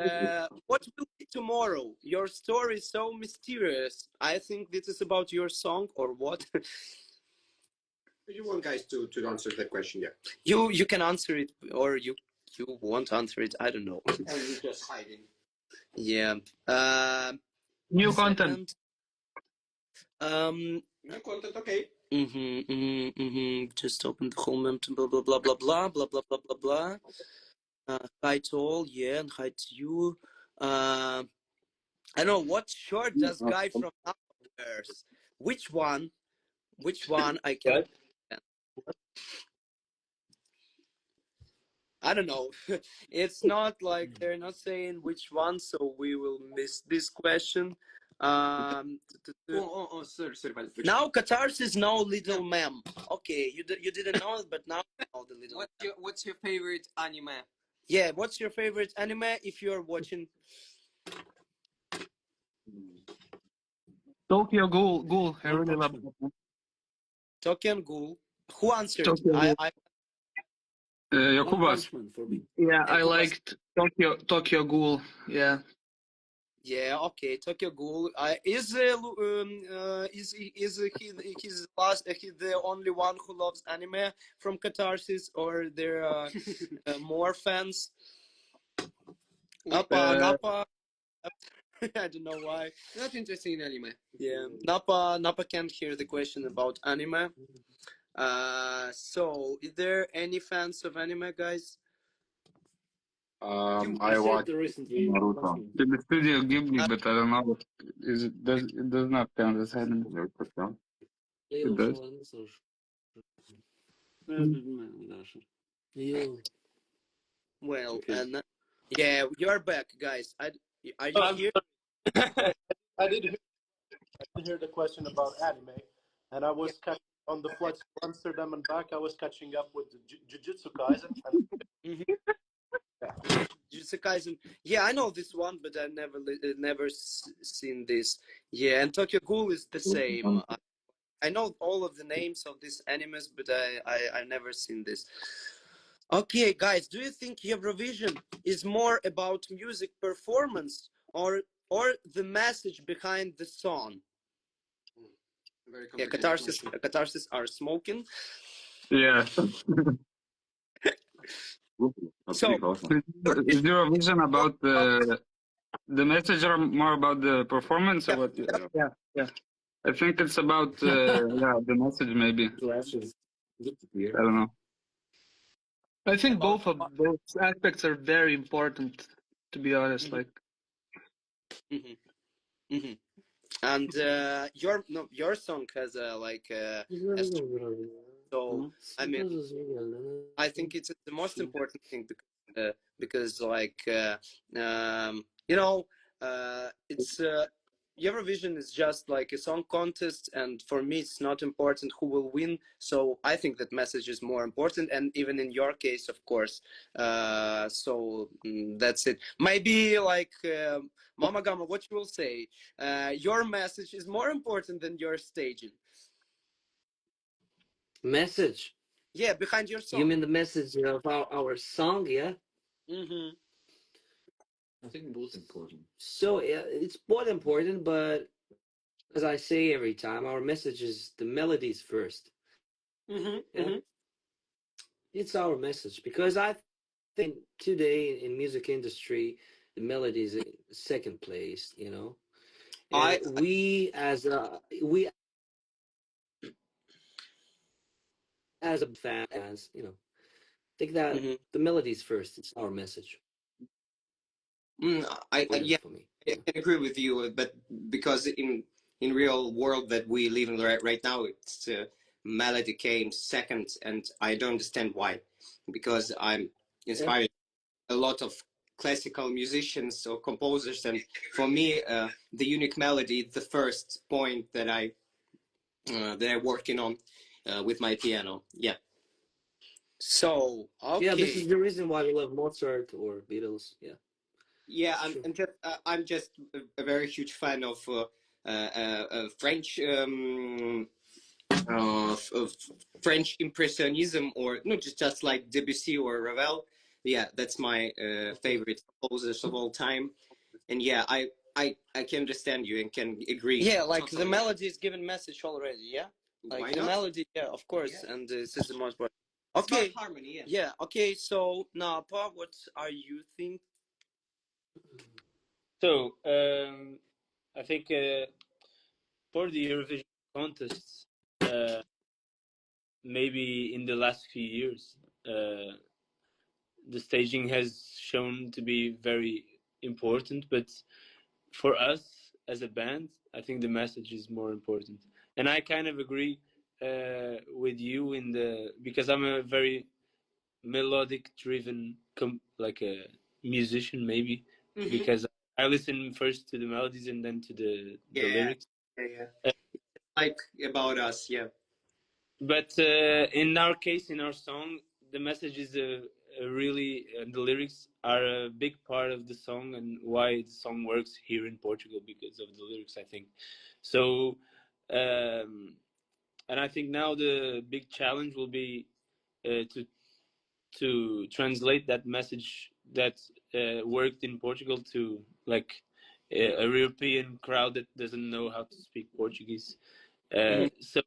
what will be tomorrow? Your story is so mysterious. I think this is about your song or what? You want guys to answer that question, yeah. You can answer it or you won't answer it. I don't know. And you're just hiding. Yeah. New content. Second. No content, okay. Just open the whole map. Blah blah blah blah blah blah blah blah blah blah. Hi to all, yeah, and hi to you. I don't know what shirt does guy from Napa wears. Which one? Which one? I can. I don't know. It's not like they're not saying which one, so we will miss this question. Sorry, but Now Katarsis know little mem. Okay, you didn't know it, but now you know the little. what's your favorite anime? Yeah, what's your favorite anime if you're watching? Tokyo Ghoul. I really love it. Tokyo Ghoul. Who answered? Tokyo Ghoul. Jokubas. For me. Yeah, I liked Tokyo Ghoul. Yeah. Yeah, okay, Tokyo Ghoul. Is he his last? He's the only one who loves anime from Katarsis, or there are more fans? Napa. I don't know why. Not interested in anime. Yeah, Napa can't hear the question about anime. So is there any fans of anime, guys? I watched recently. Naruto. To the Studio Ghibli, but I don't know. It does not count as anime. It does. Well, Okay. and yeah, you're back, guys. Are you I'm here? sorry. I did hear the question about anime, and I was catching on the flights to Amsterdam and back. I was catching up with the Jujutsu Kaisen. And Jujutsu Sekaizen. Yeah, I know this one, but I never seen this. Yeah, and Tokyo Ghoul is the same. I know all of the names of these animes, but I never seen this. Okay, guys, do you think Eurovision is more about music performance or the message behind the song? Very Yeah, complicated question. Katarsis are smoking. Yeah. So, Is Eurovision about the message or more about the performance or what? Yeah, yeah. I think it's about yeah, the message maybe. Glasses. I don't know. I think both of those aspects are very important, to be honest. Mhm. Like, Mhm. Mhm. And your song has a so I mean I think it's the most important thing because you know it's Eurovision is just like a song contest, and for me it's not important who will win. So I think that message is more important, and even in your case, of course. That's it. Maybe like Mamagama, what you will say? Your message is more important than your staging. Message. Yeah, behind your song. You mean the message of our song? Yeah. Mm-hmm. I think both important. So yeah, it's both important, but as I say every time, our message is the melodies first. Mm-hmm. Yeah, Mm-hmm. it's our message because I think today in music industry, the melody is in second place. You know, and I we as a fans, think that Mhm. the melodies first. It's our message. Yeah, Important for me. I can agree with you, but because in real world that we live in right now, it's melody came second, and I don't understand why, because I'm Yeah. inspired a lot of classical musicians or composers, and for me, the unique melody is the first point that I'm working on with my piano. Yeah. So Yeah, this okay. is the reason why we love Mozart or Beatles. Yeah, Yeah, it's true. I'm just a very huge fan of French of French impressionism, or no, just like Debussy or Ravel. Yeah, that's my favorite composers of all time. And yeah, I can understand you and can agree. Yeah, like the Totally. melody is given message already. Yeah, like Why the not? melody. Yeah, of course. Yeah, And this is the most important. it's about Okay. harmony. Yeah. Yeah. Okay. So Napa, what are you think? So I think for the Eurovision contests, uh, maybe in the last few years, the staging has shown to be very important. But for us as a band, I think the message is more important. And I kind of agree with you in the because I'm a very melodic driven like a musician maybe because I listen first to the melodies and then to the Yeah, lyrics. yeah. Uh, Like about us. Yeah. but in our case, in our song, the message is really the lyrics are a big part of the song and why the song works here in Portugal because of the lyrics, I think. So, and I think now the big challenge will be to translate that message that worked in Portugal to like a European crowd that doesn't know how to speak Portuguese. So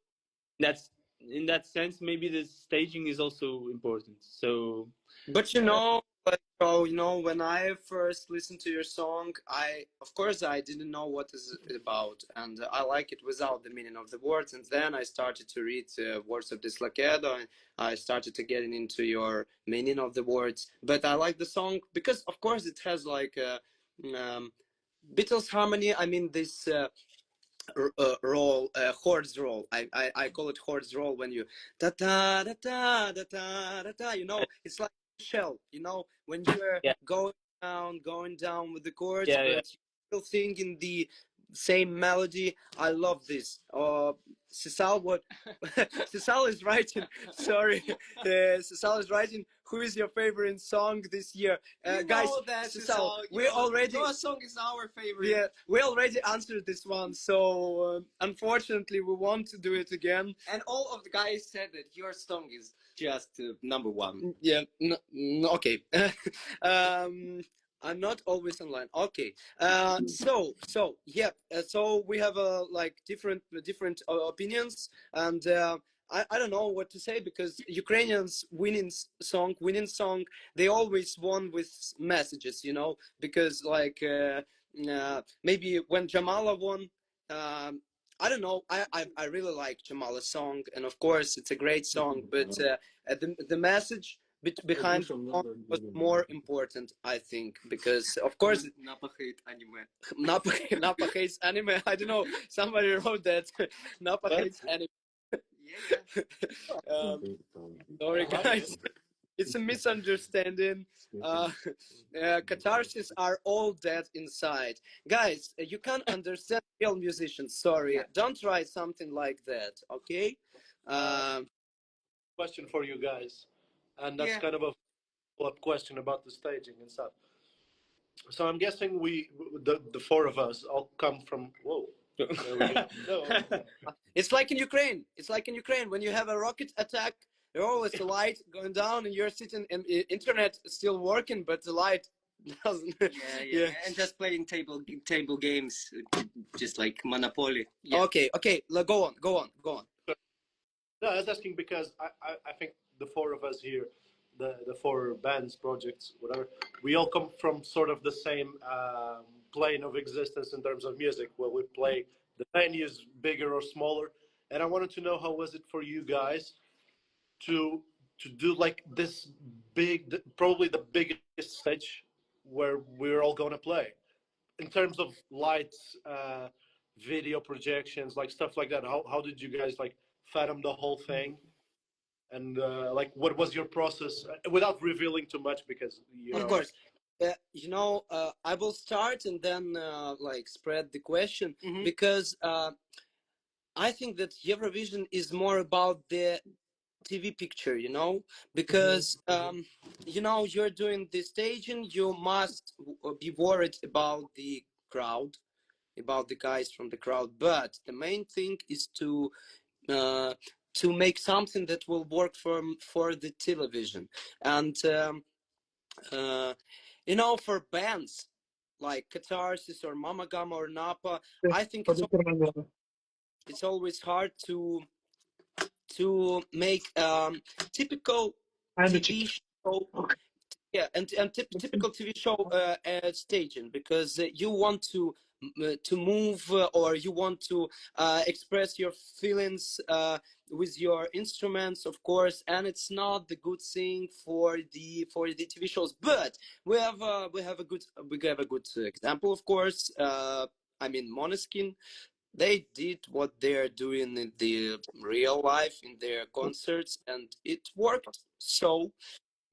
that's in that sense, maybe the staging is also important. So, But like, when I first listened to your song, of course, I didn't know what is it about, and I like it without the meaning of the words. And then I started to read words of Dislakedo, and I started to get into your meaning of the words. But I like the song because, of course, it has like um, Beatles harmony. I mean, this roll, chords roll. I call it chords roll when you da da da da da da da da. It's like a shell. When you're yeah, going down with the chords, yeah, yeah, but you're still singing the same melody. I love this. Sisal, what? Sisal is writing. Sorry, Sisal is writing. Who is your favorite song this year, guys? That, Sisal, we already. Your song is our favorite. Yeah, we already answered this one, so unfortunately, we want to do it again. And all of the guys said that your song is just number one. Yeah, okay. I'm not always online. Okay. So yeah. So we have like different opinions, and I don't know what to say because Ukrainians winning song, they always won with messages, you know, because like maybe when Jamala won. I don't know. I really like Jamala's song, and of course it's a great song. But the message behind the song was more important, I think, because of course Napa hate anime. Napa hates anime. I don't know. Somebody wrote that Napa hates anime. Sorry, guys. It's a misunderstanding. Katarsis are all dead inside. Guys, you can't understand real musicians. Sorry. Don't try something like that, okay? Question for you guys, and that's kind of a follow-up question about the staging and stuff. So I'm guessing the four of us all come from. Whoa. There we go. No. It's like in Ukraine. It's like in Ukraine when you have a rocket attack. There's always a light going down, and you're sitting, and internet is still working, but the light doesn't. Yeah. And just playing table games, just like Monopoly. Yeah. Okay. Go on. No, I was asking because I think the four of us here, the four bands, projects, whatever, we all come from sort of the same plane of existence in terms of music, where we play the venues bigger or smaller. And I wanted to know, how was it for you guys to do like this big, probably the biggest stage where we're all going to play, in terms of lights, video projections, like stuff like that. How did you guys like fathom the whole thing? And like, what was your process, without revealing too much, because Of course. You know, I will start and then like spread the question, because I think that Eurovision is more about the TV picture, you know, because you know, you're doing the staging, you must be worried about the crowd, about the guys from the crowd, but the main thing is to make something that will work for the television. And you know, for bands like Katarsis or Mamagama or Napa, I think it's always hard to make typical TV show. Yeah, and typical TV show staging, because you want to move, or you want to express your feelings with your instruments, of course, and it's not the good thing for the TV shows. But we have a good example, of course. I mean, Måneskin. They did what they're doing in the real life in their concerts, and it worked. So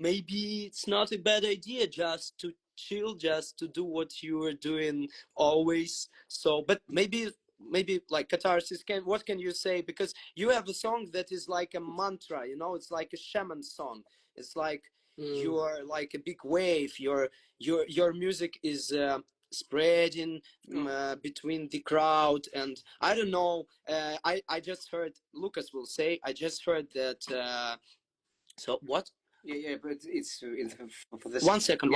maybe it's not a bad idea just to chill, just to do what you were doing always. So, but maybe like Katarsis, what can you say? Because you have a song that is like a mantra, you know, it's like a shaman song. It's like you're like a big wave. Your music is spreading between the crowd, and I don't know. I just heard Lucas will say. I just heard that. So what? Yeah, but it's for this. One second.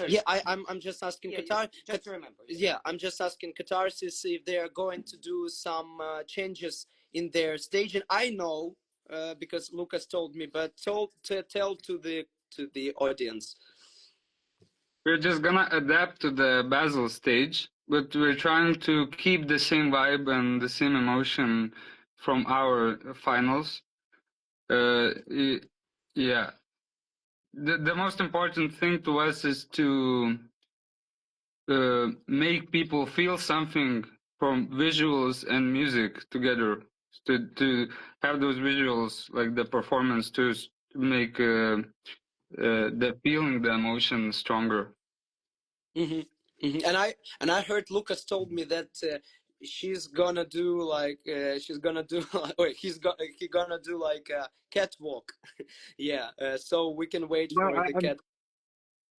Yeah, I'm just asking Qatar. Just to remember. Yeah, I'm just asking Katarsis if they are going to do some changes in their staging. I know because Lucas told me, but tell to the audience. We're just gonna adapt to the Basel stage, but we're trying to keep the same vibe and the same emotion from our finals. Yeah. The most important thing to us is to make people feel something from visuals and music together. To have those visuals, like the performance, to make the feeling, the emotion stronger. And I heard Lucas told me that she's gonna do like he gonna do like a catwalk. Yeah, so we can wait Well, for the cat.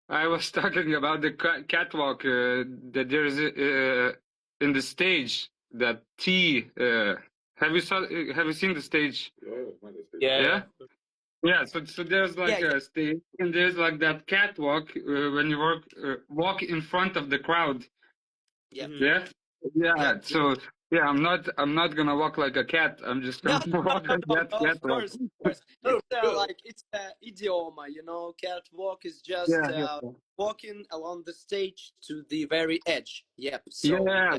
I was talking about the catwalk that there's in the stage that T. Have you seen the stage? Yeah. Yeah. So there's like Yeah, a stage, and there's like that catwalk when you walk in front of the crowd. Yeah. Mhm. Yeah. Yeah. Yeah. So yeah, I'm not gonna walk like a cat. I'm just No, gonna walk on that of catwalk. course, of course. Oh, It's cool. like it's idioma, you know. Catwalk is Yeah. just Yeah. walking along the stage to the very edge. Yep. So Yeah,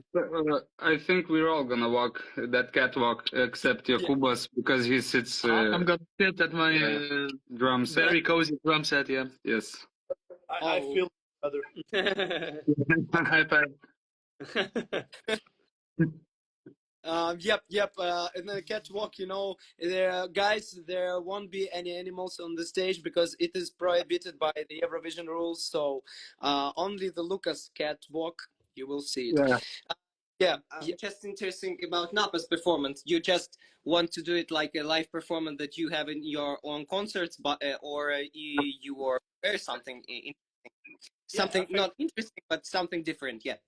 I think we're all gonna walk that catwalk except yeah. Jakubas because he sits I'm gonna sit at my drum set. very cozy drum set. Yeah. Yes. I Oh. feel other. iPad. Yep. And the catwalk, you know, guys, there won't be any animals on the stage because it is prohibited by the Eurovision rules. So only the Lucas catwalk, you will see it. Yeah. Yeah. Just interesting about Napa's performance. You just want to do it like a live performance that you have in your own concerts, but you or something something not interesting, but something different. Yeah.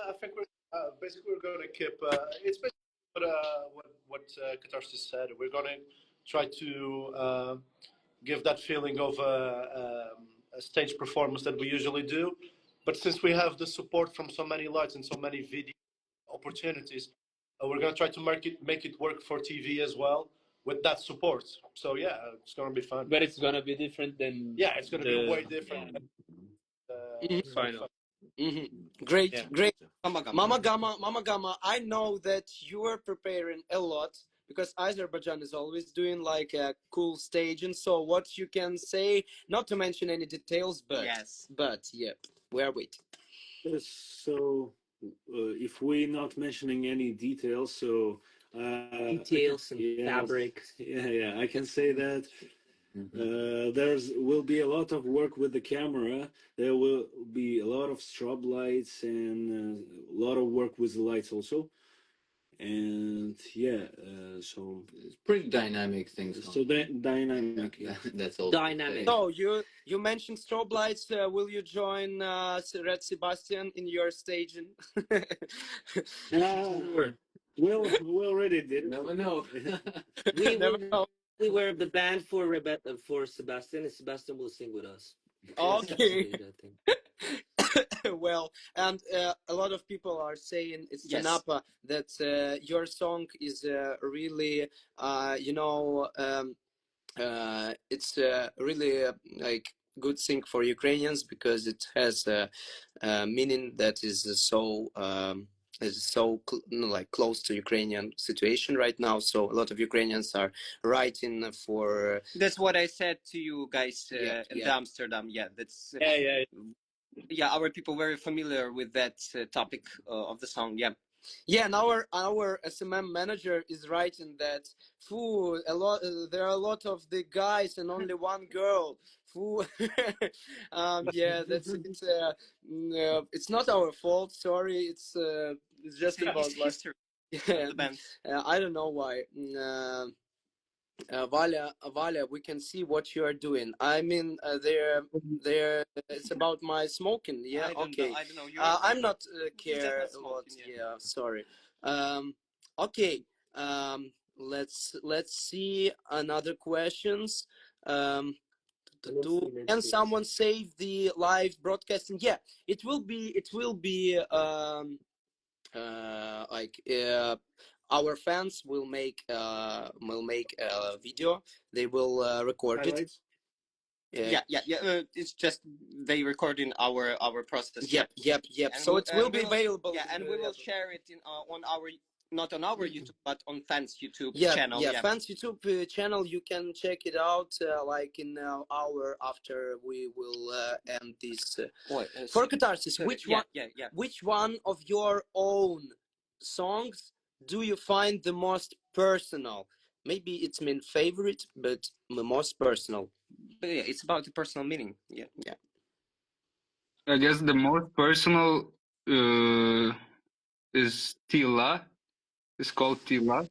I think we're going to keep. It's basically what Katarsis said. We're going to try to give that feeling of a stage performance that we usually do. But since we have the support from so many lights and so many video opportunities, we're going to try to make it work for TV as well with that support. So yeah, it's going to be fun. But it's gonna be different than Yeah, it's going to be way different. final. Great, Yeah. great. Mamagama. Mamagama, I know that you are preparing a lot because Azerbaijan is always doing like a cool stage, and so what you can say, not to mention any details, but Yes. yep, we are waiting. So, if we're not mentioning any details, so Details and fabric. Yeah, I can say that there's will be a lot of work with the camera. There will be a lot of strobe lights and a lot of work with the lights also. And yeah, so It's pretty dynamic things. so dynamic. Yeah. That's all. Dynamic. So you mentioned strobe lights. Will you join Red Sebastian in your staging? Sure. We already did. Never know. Never know. We were the band for Sebastian, and Sebastian will sing with us. Okay. That thing. Well, and a lot of people are saying it's Yes. Napa that your song is really, you know, it's really like good thing for Ukrainians because it has a meaning that is so like close to Ukrainian situation right now. So a lot of Ukrainians are writing for. That's what I said to you guys Yeah, in yeah. Amsterdam. Yeah, that's Yeah. our people very familiar with that topic of the song. Yeah. Yeah, and our SMM manager is writing that there are a lot of the guys and only one girl. Yeah, that's it's not our fault. Sorry, it's just about It's like history yeah. of the band. I don't know why. Valia, we can see what you are doing. I mean, there. It's about my smoking. Yeah, I don't okay. know. I don't know. I'm not care definitely a lot. smoking, Yeah, sorry. Okay. Let's see another questions. Can someone save the live broadcasting? Yeah, it will be. Like our fans will make a video. They will record it. Highlights. Yeah. It's just they record in our process. Yep. And So it will be available. Yeah, and we will share it in on our not on our YouTube but on fans YouTube Yeah, channel. yeah, fans YouTube channel. You can check it out like in an hour after we will end this. For Katarsis, which one of your own songs do you find the most personal? Maybe it's my favorite, but the most personal. But yeah, it's about the personal meaning. Yeah. I guess the most personal is Tila. It's called Tila.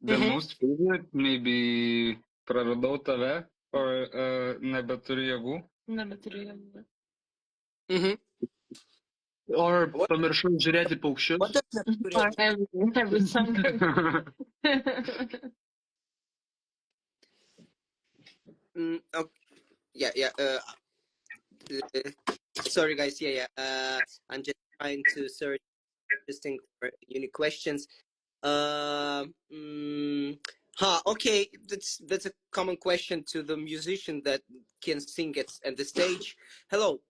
The most favorite, maybe Praradau tave or Nebeturiu jėgų. Nebeturiu jėgų. Or pamiršau žiūrėti paukščius. What does nebeturiu Or jėgų? every song. Yeah. Sorry, guys. Yeah. I'm just trying to search interesting or unique questions. Okay, that's a common question to the musician that can sing at the stage. Hello,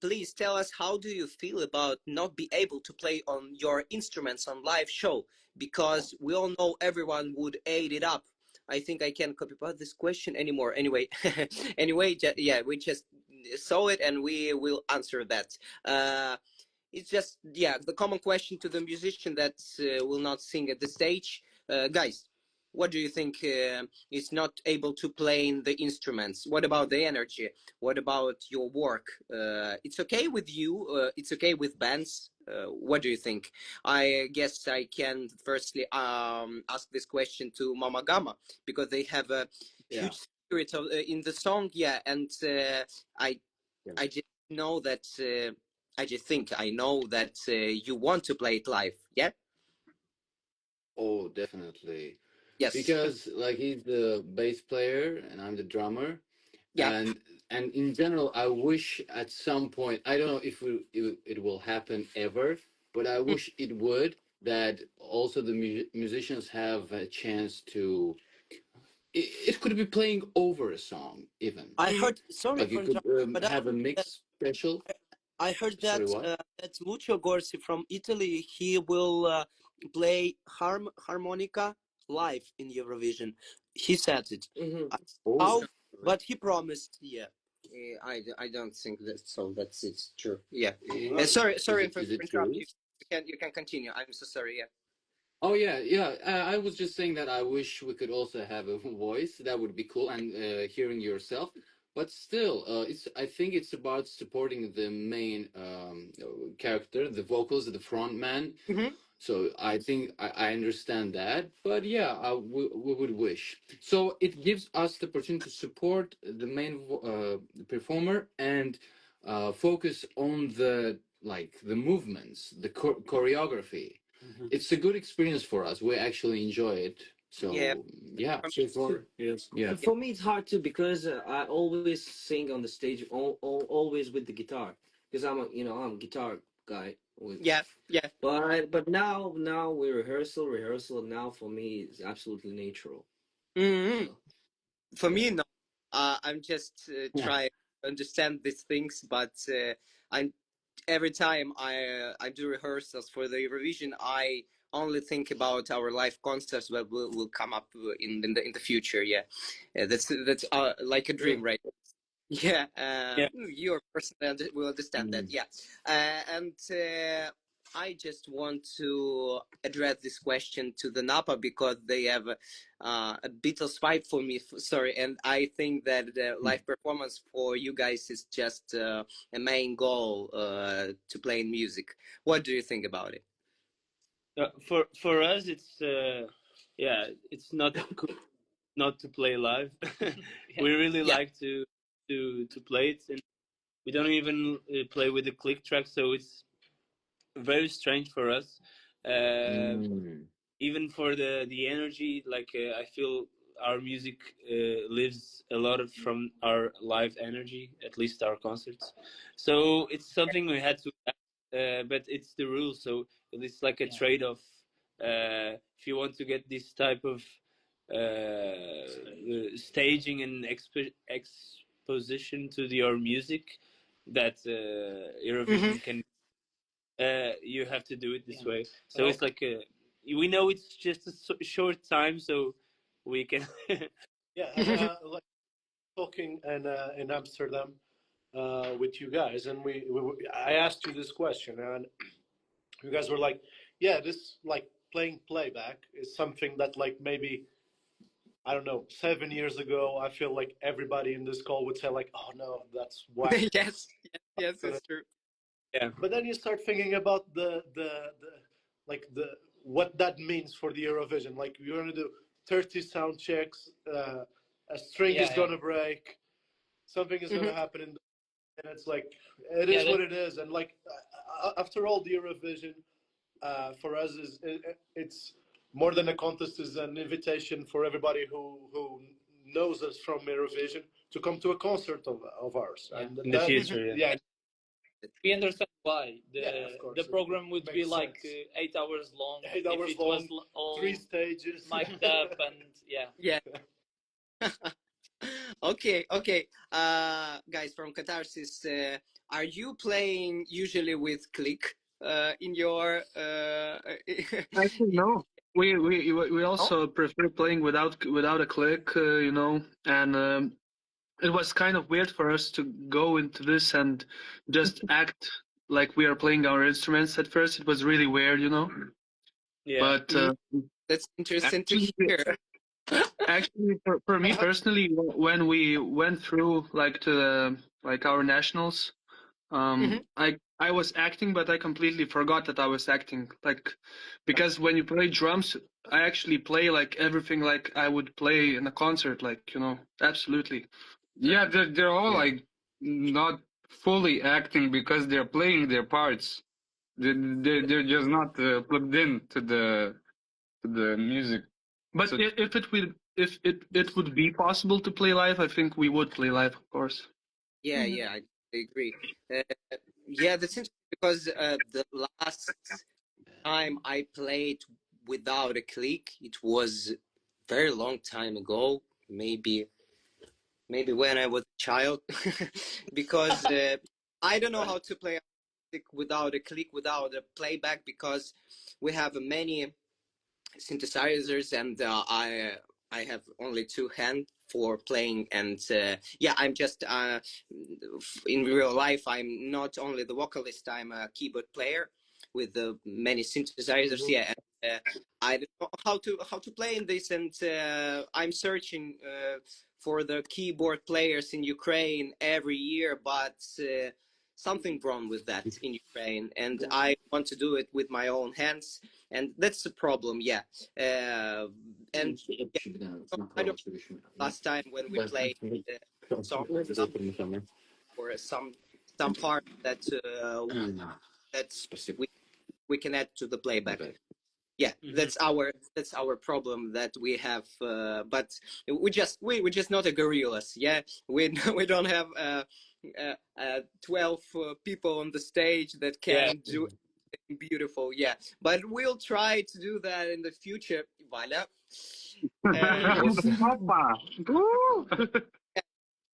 please tell us, how do you feel about not be able to play on your instruments on live show? Because we all know everyone would ate it up. I think I can't copy paste this question anymore. Anyway, we just saw it and we will answer that. It's just the common question to the musician that will not sing at the stage. Guys, what do you think is not able to play in the instruments? What about the energy? What about your work? It's okay with you? It's okay with bands? What do you think? I guess I can firstly ask this question to Mamagama, because they have a huge spirit in the song. Yeah, and I just know that I just think I know that you want to play it live. Yeah. Oh, definitely. Yes. Because like he's the bass player and I'm the drummer. Yeah. And in general, I wish at some point, I don't know if it will happen ever, but I wish it would, that also the musicians have a chance to. It could be playing over a song even. I heard. Sorry Like you for could interrupting, but have a mix special. I heard Sorry, that what? that Lucio Gorsi from Italy, he will play harmonica live in Eurovision. He said it. How? But he promised. Yeah. I don't think that. So that's it's true. Yeah. Sorry for Is it interrupt true? you. You can continue. I'm so sorry. Yeah. Oh yeah. I was just saying that I wish we could also have a voice. That would be cool, and hearing yourself. But still, it's. I think it's about supporting the main character, the vocals, the front man. So I think I understand that. But yeah, we would wish. So it gives us the opportunity to support the main performer and focus on the movements, the choreography. It's a good experience for us. We actually enjoy it. So yeah. So far, yes. Yeah. For me, it's hard too because I always sing on the stage, always with the guitar, because I'm a guitar guy. Yeah. But now we rehearsal. Now for me, it's absolutely natural. For me, no. I'm just trying to understand these things, but I'm every time I do rehearsals for the Eurovision, I only think about our live concerts that will come up in the future. Yeah, that's like a dream, right? Yeah, your person will understand that. Yeah, and I just want to address this question to the Napa, because they have a Beatles vibe for me. Sorry, and I think that the live performance for you guys is just a main goal to play in music. What do you think about it? For us, it's not cool not to play live. We really like to play it, and we don't even play with the click track, so it's very strange for us. Even for the energy, like I feel our music lives a lot from our live energy, at least our concerts. So it's something we had to but it's the rule, so it's like a trade-off. If you want to get this type of staging and exposition to your music that Eurovision can, you have to do it this way. So it's like we know it's just a short time, so we can. Like talking in Amsterdam with you guys, and I asked you this question, and you guys were like, "Yeah, this like playing playback is something that like maybe." I don't know, 7 years ago, I feel like everybody in this call would say like, "Oh no, that's whack." Yes. Yes, it's true. Yeah. But then you start thinking about the what that means for the Eurovision. Like you're gonna do 30 sound checks, a string is gonna break, something is gonna happen, and it's like it is what it is. And like after all, the Eurovision for us it's more than a contest; is an invitation for everybody who knows us from Eurovision to come to a concert of ours. And In the future, yeah, We understand why of course. the program would be Makes like sense. 8 hours long 8 if hours it was long, all 3 stages. mic'd up and yeah. Yeah. Okay. Guys from Katarsis, are you playing usually with click in your Actually, no. We also prefer playing without a click, and it was kind of weird for us to go into this and just act like we are playing our instruments at first. It was really weird, yeah. But That's interesting to actually, hear. actually, for me personally, when we went through like to like our nationals, I was acting, but I completely forgot that I was acting. Like, because when you play drums, I actually play like everything like I would play in a concert, like absolutely. Yeah, they're all Yeah. like not fully acting because they're playing their parts. They're just not plugged in to the music. But So if it would be possible to play live, I think we would play live, of course. Yeah, I agree. Uh, yeah, that's interesting because the last time I played without a click, it was very long time ago, maybe when I was a child, because I don't know how to play music without a click, without a playback, because we have many synthesizers, and I have only two hands for playing, and yeah, I'm just in real life I'm not only the vocalist, I'm a keyboard player with many synthesizers. Yeah, and I don't know how to play in this, and I'm searching for the keyboard players in Ukraine every year, but something wrong with that in Ukraine, and I want to do it with my own hands, and that's the problem. Yeah, and yeah, I don't. Last time when we played song or some part that that we we can add to the playback. Yeah, that's our problem that we have. But we just not a gorillas. Yeah, we we don't have 12 people on the stage that can do anything beautiful. Yeah, but we'll try to do that in the future. Voila. Napa. Woo!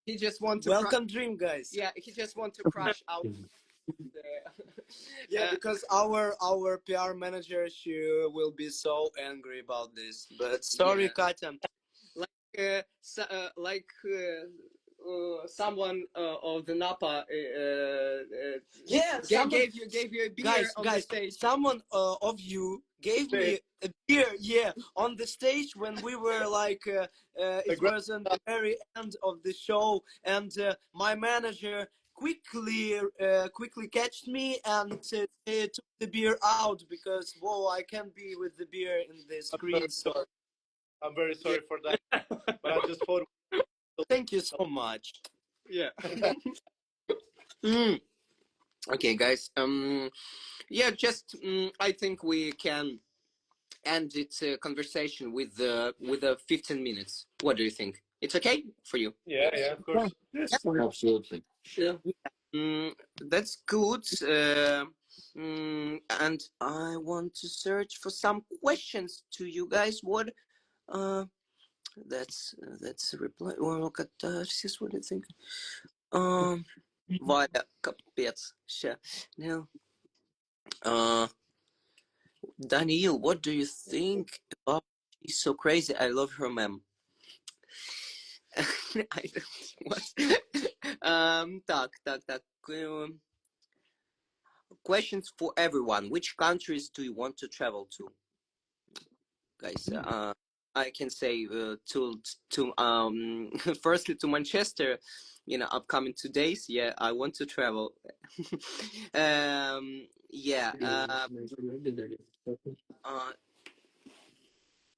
He just want to Welcome, dream guys. yeah, he just want to crush out. Yeah, because our PR manager, she will be so angry about this. But sorry, Yeah. Katya. Someone of the Napa Yeah, gave you a beer on the stage. someone of you gave me a beer. Yeah, on the stage when we were like, it was in the very end of the show, and my manager quickly catched me and took the beer out because whoa, I can't be with the beer in the screen. So I'm very sorry for that, but I just thought. thank you so much. Yeah. Okay, guys. Yeah, just I think we can end its conversation with the 15 minutes. What do you think? It's okay for you? Yeah, of course. Absolutely. Yeah. That's good. And I want to search for some questions to you guys. What? That's a reply. Well, Katarsis, what do you think? Валя, капец. Ща. Now, Daniel, what do you think about? She's so crazy. I love her, ma'am. I don't, what? Так. Questions for everyone. Which countries do you want to travel to, guys? I can say to firstly to Manchester, upcoming 2 days. Yeah, I want to travel. Yeah.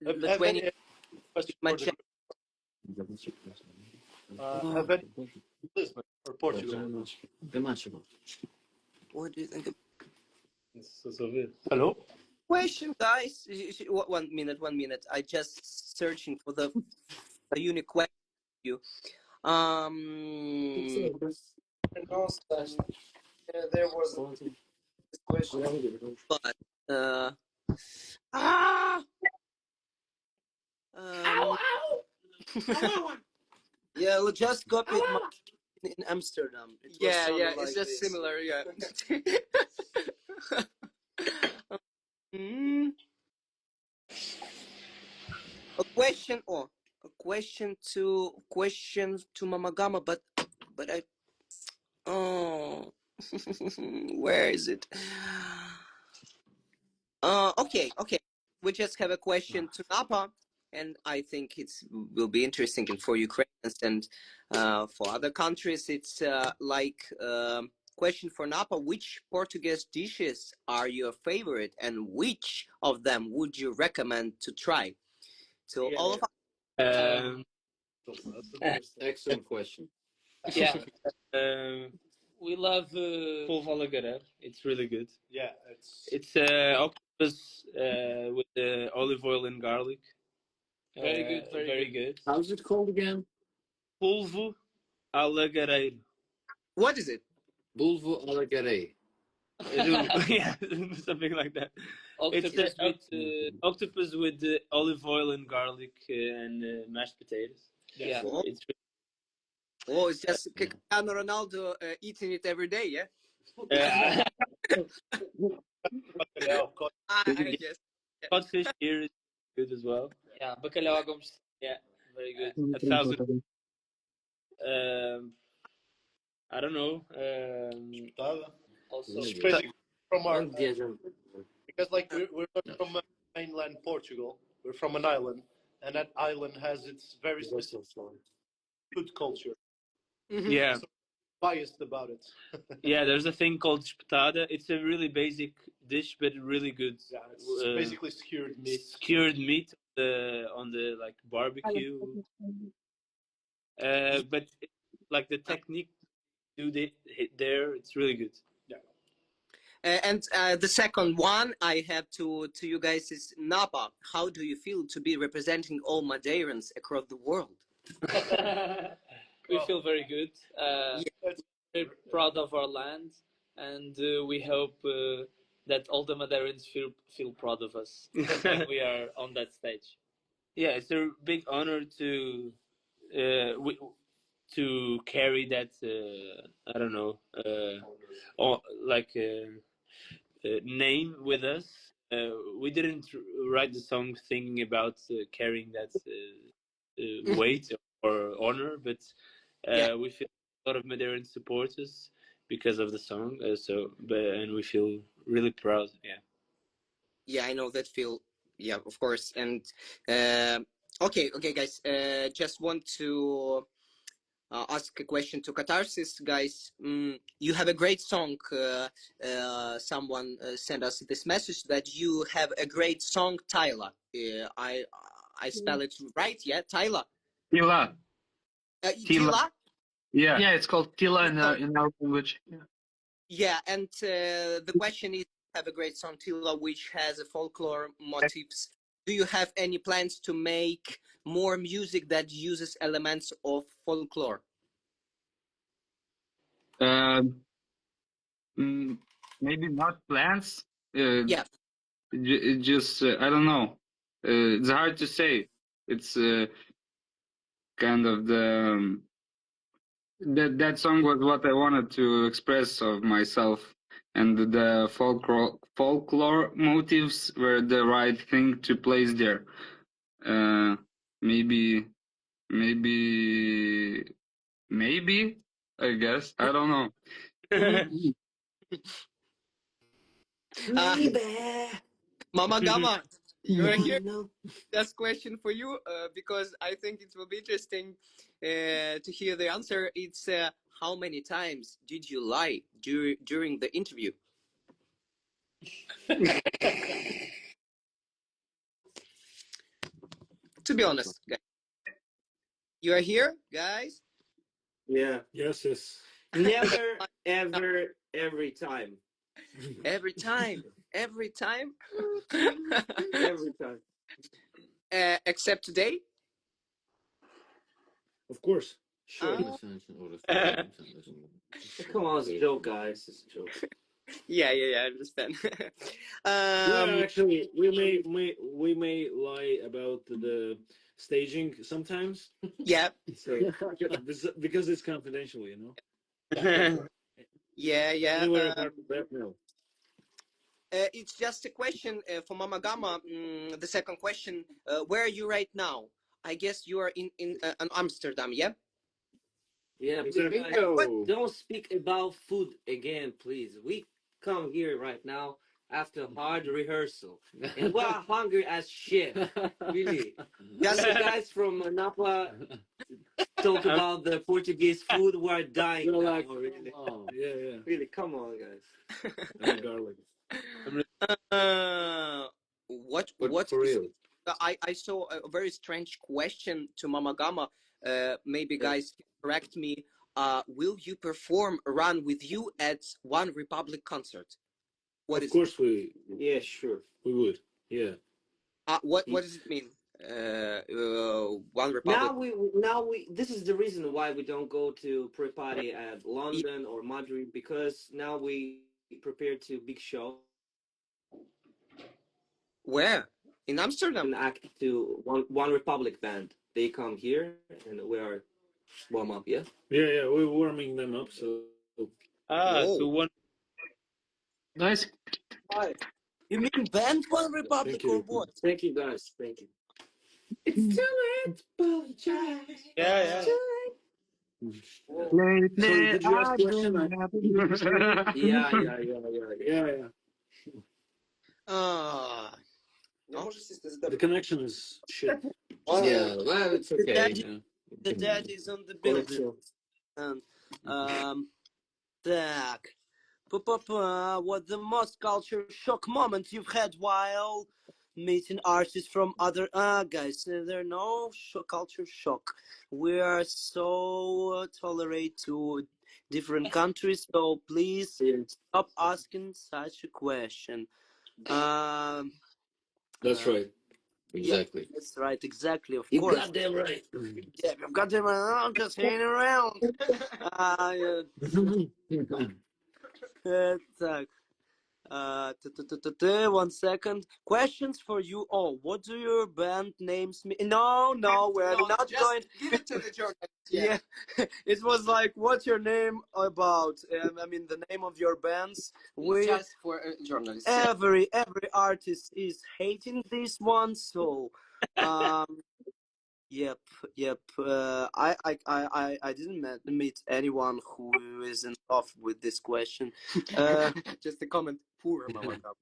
Have any Lithuania, question for the Macedonia. group? Have any Lisbon or Portugal? What do you think? Hello? Question, guys. 1 minute. 1 minute. I just searching for the unique question. You. And also, there was this question, but ah, yeah, we just copied my in Amsterdam. It was Yeah, something yeah, like it's just this. similar. Yeah. Mm, a question or a question to Mamagama, but I where is it? Okay. We just have a question to Napa, and I think it will be interesting for Ukrainians and for other countries. It's question for Napa: which Portuguese dishes are your favorite, and which of them would you recommend to try? So all of us. Um, Excellent question. yeah. We love polvo alagareiro. It's really good. Yeah, It's octopus with olive oil and garlic. Very good, Very good. How's it called again? Polvo alagareiro. What is it? Bulvo alagare. Yeah, something like that. Octopus It's with octopus with olive oil and garlic and mashed potatoes. yeah. Oh, It's it's just Cristiano Ronaldo eating it every day, yeah. bacalhau, I guess. codfish here is good as well. Yeah, bacalhau gomes. Yeah, very good. 1,000. I don't know. espetada. Also, It's basically from our Onde viajam? because like we're not from mainland Portugal. We're from an island, and that island has its very specific food culture. Yeah, So biased about it. yeah. There's a thing called espetada. It's a really basic dish, but really good. Yeah, it's basically skewered meat. Skewered meat on the like barbecue. But like the technique there, it's really good. And the second one I have to you guys is Napa. How do you feel to be representing all Madeirans across the world? we feel very good. Yeah. Very proud of our land, and we hope that all the Madeirans feel proud of us when we are on that stage. Yeah, it's a big honor to to carry that. I don't know, name with us. We didn't write the song thinking about carrying that weight or honor, but we feel a lot of Madeiran supporters because of the song. And we feel really proud. Yeah. Yeah, I know that feel. Yeah, of course. And okay, guys. Just want to ask a question to Katarsis, guys. You have a great song. Someone sent us this message that you have a great song, Tyler. I spell it right, yeah, Tyler. Tila. Tila. Yeah, it's called Tila in our language. Yeah. Yeah, and the question is, you have a great song, Tila, which has a folklore motifs. Do you have any plans to make more music that uses elements of folklore? Maybe not plants. Yeah. It just I don't know. It's hard to say. It's kind of that song was what I wanted to express of myself, and the folklore motives were the right thing to place there. Maybe, maybe, maybe. I guess I don't know. Mamagama. You are here. No. That's question for you because I think it will be interesting to hear the answer. It's how many times did you lie during the interview? To be honest, guys. You are here, guys. Yeah. Yes, yes. Never, ever, every time. Every time, every time, Every time. except today. Of course. Sure. Come on, it's a joke, guys. It's a joke. Yeah, I understand. Well, actually, we may lie about the staging sometimes. Yeah. So, because it's confidential, you know. Yeah. Anywhere apart from that, no. It's just a question for Mamagama. The second question: where are you right now? I guess you are in Amsterdam. Yeah. yeah, please, guys, don't speak about food again, please. We come here right now after hard rehearsal, and we're hungry as shit. Really. Just The guys from Napa talk about the Portuguese food. We're dying now, like, really. yeah. Really, come on, guys. And garlic. what For real. I saw a very strange question to Mamagama. Maybe Yeah. guys can correct me. Will you perform Run With You at One Republic concert? What Of is course, we Sure. would. Yeah. what does it mean? One Republic. Now we this is the reason why we don't go to pre-party at London or Madrid, because now we prepare to big show Where? In Amsterdam. and act to One Republic band. They come here and we are warm up, yeah? Yeah, we're warming them up. So Whoa. So one. Nice. You mean band One Republic Thank you. or what? Thank you, guys. Thank you. It's too late to apologize. Yeah. Sorry, did you ask a question? Yeah. Yeah. The connection is shit. Yeah, well, it's okay. The dad is on the building. Так. What the most culture shock moment you've had while meeting artists from other guys? There no culture shock. We are so tolerate to different countries, so please stop asking such a question. That's right. Exactly. Yeah, that's right, exactly, of You course. goddamn right. Yeah, I've got them around, just hanging around. Так. 1 second. Questions for you all. What do your band names mean? No, we're not going. Give it to the journalist. Yeah. It was like, what's your name about? I mean, the name of your bands. We just for journalists. Every artist is hating this one, so. Yep. I didn't meet anyone who is in love with this question. Just a comment. Poor Mamagama.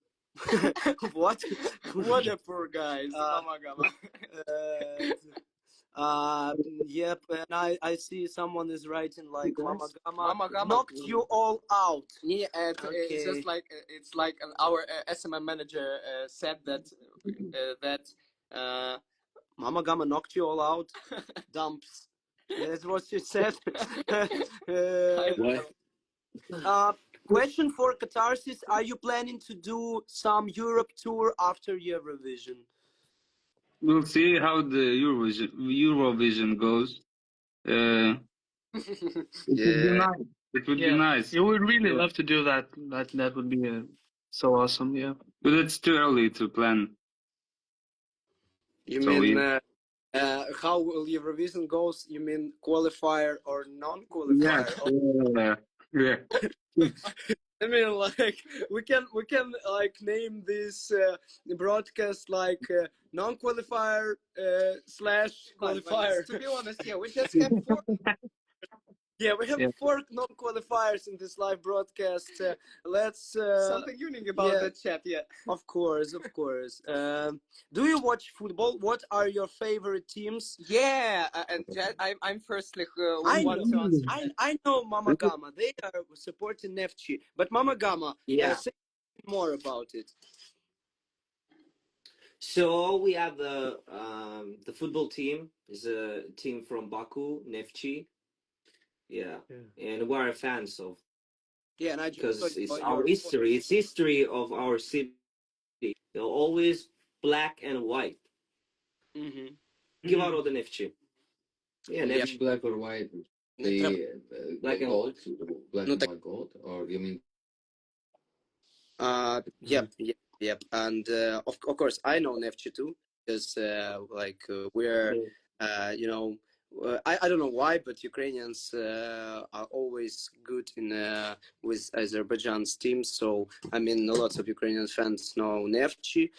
What? What a poor guys. Mamagama. Yep, and I see someone is writing like Mamagama knocked you all out. Yeah, and it's just like our SMM manager said that Mamagama knocked you all out. Dumps. That's what she said. What? Question for Katarsis: are you planning to do some Europe tour after Eurovision? We'll see how the Eurovision goes. It would be nice. It would be nice. You would really love to do that. That would be so awesome. Yeah. But it's too early to plan. You So mean how will Eurovision goes? You mean qualifier or non-qualifier? Yeah. I mean, like we can like name this broadcast like non-qualifier / qualifier. To be honest, yeah, we just have 4. Yeah, we have Yeah. 4 non-qualifiers in this live broadcast. Let's Something unique about that chat, yeah. Of course, of course. Do you watch football? What are your favorite teams? Yeah, and I'm firstly I want to answer. I know Mamagama. They are supporting Neftchi, but Mamagama, Yeah. say more about it. So we have the football team is a team from Baku, Neftchi. Yeah. And we're fans of Yeah, and I just saw because it's your our history. It's history of our city. They're always black and white. Mm-hmm. Give out all the Neftchi. Yeah, Yeah. Neftchi. Black or white? The Black and gold, black and white gold, or you mean? Yep. And of course, I know Neftchi too, because we're, you know, I don't know why, but Ukrainians are always good in with Azerbaijan's teams. So I mean, lots of Ukrainian fans know Neftchi.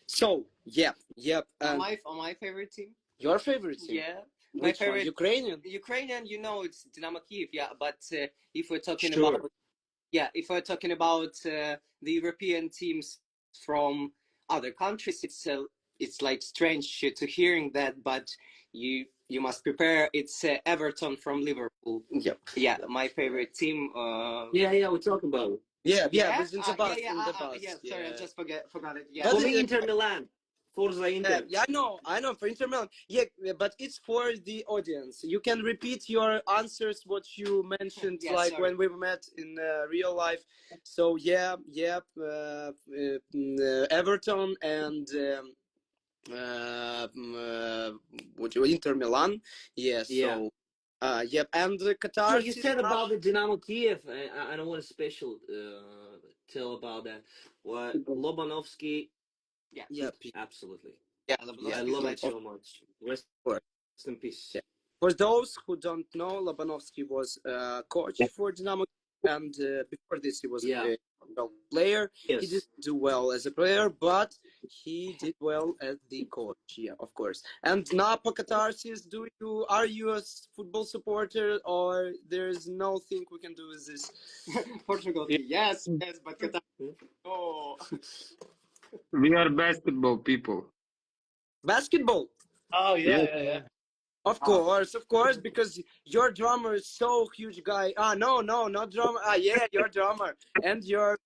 So yep. On my favorite team. Your favorite team? Yeah. Which my favorite one? Ukrainian, you know, it's Dynamo Kiev. Yeah, but if we're talking Sure. about the European teams from other countries, it's like strange to hearing that, but you must prepare. It's Everton from Liverpool. Yep. Yeah, my favorite team. Yeah, we're talking about it. Yeah, but in the past, Sorry, I just forgot it. Yeah, But For me, Inter Milan. Forza Inter. I know for Inter Milan. Yeah, but it's for the audience. You can repeat your answers, what you mentioned, when we met in real life. So Everton and Inter Milan. Yeah. So and Katarsis. So you said about the Dynamo Kiev. I don't want a special tell about that. What Lobanovsky? Yeah. Absolutely. Yeah, I love it so much. Rest in peace. Yeah. For those who don't know, Lobanovsky was coach for Dynamo, and before this he was a player. Yes. He didn't do well as a player, but he did well as the coach. Yeah, of course. And Napa Katarsis, are you a football supporter, or there's nothing we can do with this? Portugal. Yes, but Qatar. Oh. We are basketball people. Basketball. Oh yeah. Of course, because your drummer is so huge, guy. No, not drummer. Yeah, your drummer and your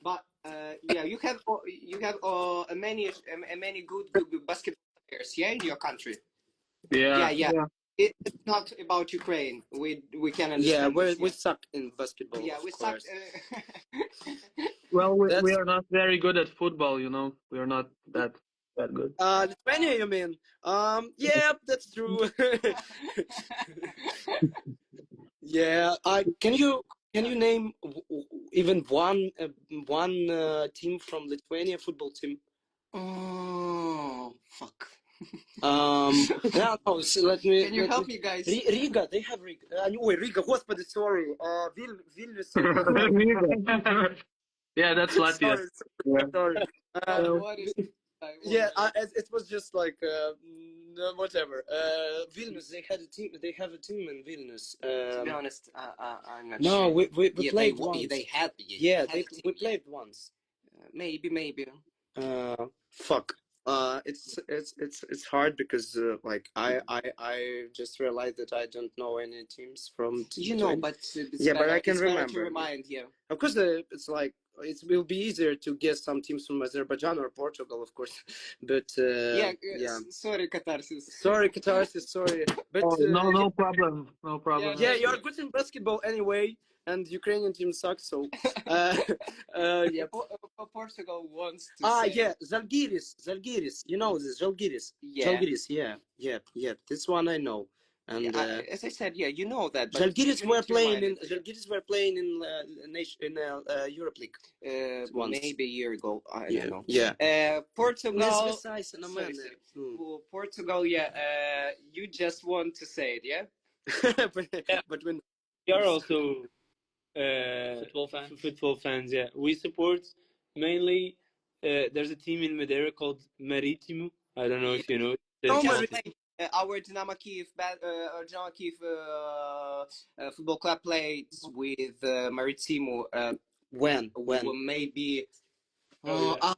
But you have many good basketball players, in your country. Yeah. It's not about Ukraine. We can understand. We suck in basketball. Yeah, we course. suck. Well, we are not very good at football, you know. We are not that good. Lithuania, you mean? Yeah, that's true. Yeah. Can you name even one team from Lithuania, football team? Oh fuck. No, so let me. Can you help me, guys? Riga, they have Riga. Riga, господи, sorry. Vilnius. Yeah, that's Latvia. Sorry. What is? It was just like whatever. Vilnius, they had a team. They have a team in Vilnius. To be honest, I'm not no, sure. we played once. They had. We played once. Maybe. Fuck. It's hard because I just realized that I don't know any teams from. But but I can remember. To remind, Of course, it's like it will be easier to guess some teams from Azerbaijan or Portugal, of course. But sorry, Katarsis. Sorry, Katarsis. Sorry, but no problem. No problem. Yeah, you're good in basketball anyway, and Ukrainian team sucks. So, Portugal wants to. Zalgiris. You know this, Zalgiris. Yeah. Zalgiris. Yeah. This one I know. And as I said, you know that. Zalgiris were playing in Europe League. Once. Maybe a year ago. I don't know. Yeah. Portugal. Portugal. You just want to say it, yeah. But when We are also Football fans. Yeah, we support mainly. There's a team in Madeira called Marítimo. I don't know if you know. our Dynamo Kiev, Dynamo Kiev football club played with Maritimo. When? Maybe. Oh, yeah.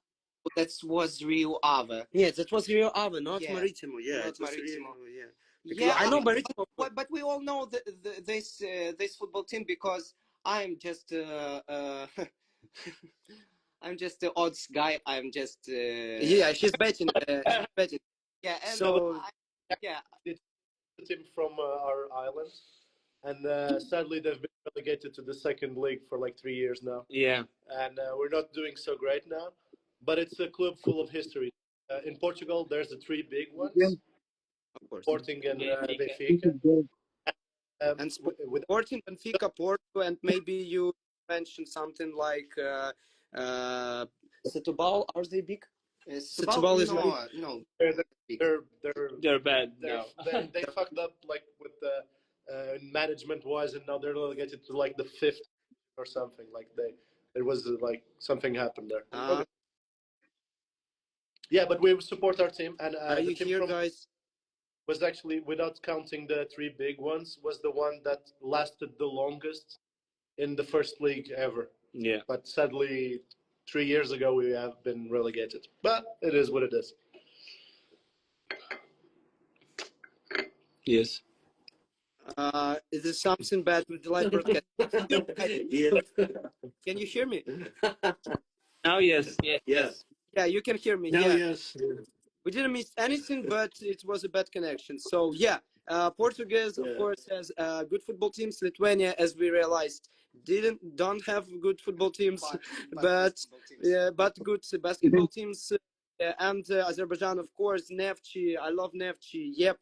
That was Rio Ave. Yeah, that was Rio Ave, not Yeah, Maritimo. Yeah, not it was Maritimo. Rio, yeah. Because Yeah, I know Maritimo. but we all know this football team because I'm just I'm just the odds guy. I'm just Yeah, she's betting. She's betting. yeah, and So yeah. It's a team from our island, and sadly they've been relegated to the second league for like 3 years now. Yeah. And we're not doing so great now. But it's a club full of history. In Portugal, there's the three big ones: of course. Sporting and Benfica. Benfica. And With Sporting, Benfica, Porto, and maybe you mentioned something like Setúbal. Are they big? Setúbal is big. no. they're They're bad now. they fucked up like with the management wise, and now they're relegated to like the fifth or something. Like there was like something happened there. Yeah, but we support our team, and Are the you team here, from guys? was actually, without counting the three big ones, was the one that lasted the longest in the first league ever. Yeah. But sadly, 3 years ago we have been relegated. But it is what it is. Yes. Is there something bad with the live broadcast? Yes. Can you hear me? Now, yes. Yes. Yeah, you can hear me. Now, Yeah. yes. We didn't miss anything, but it was a bad connection. So yeah, Portuguese of course has good football teams. Lithuania, as we realized, don't have good football teams, but good basketball teams. And Azerbaijan, of course, Neftchi. I love Neftchi. Yep.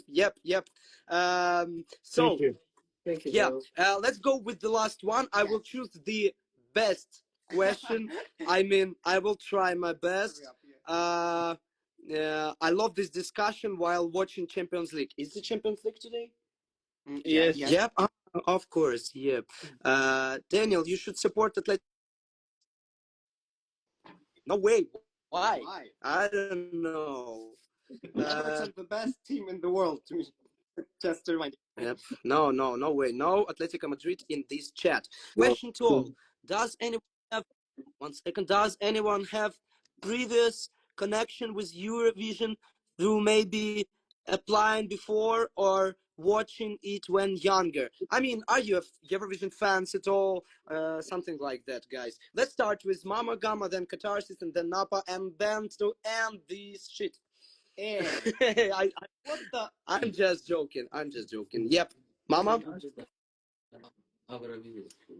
So Thank you. Thank you. yeah, Bro. let's go with the last one. I will choose the best question. I mean, I will try my best. I love this discussion while watching Champions League. Is the Champions League today? Yes. Yep. Of course. Yep. Daniel, you should support Atletico. No way. Why? I don't know. Everton, the best team in the world. Just to remind you. Yep. No way. No Atletico Madrid in this chat. Question to all: does anyone have 1 second? Does anyone have previous connection with Eurovision through maybe applying before or watching it when younger? I mean, are you Eurovision fans at all? Something like that, guys. Let's start with Mamagama, then Katarsis, and then Napa, and then to end this shit. I'm just joking. Yep. Mama?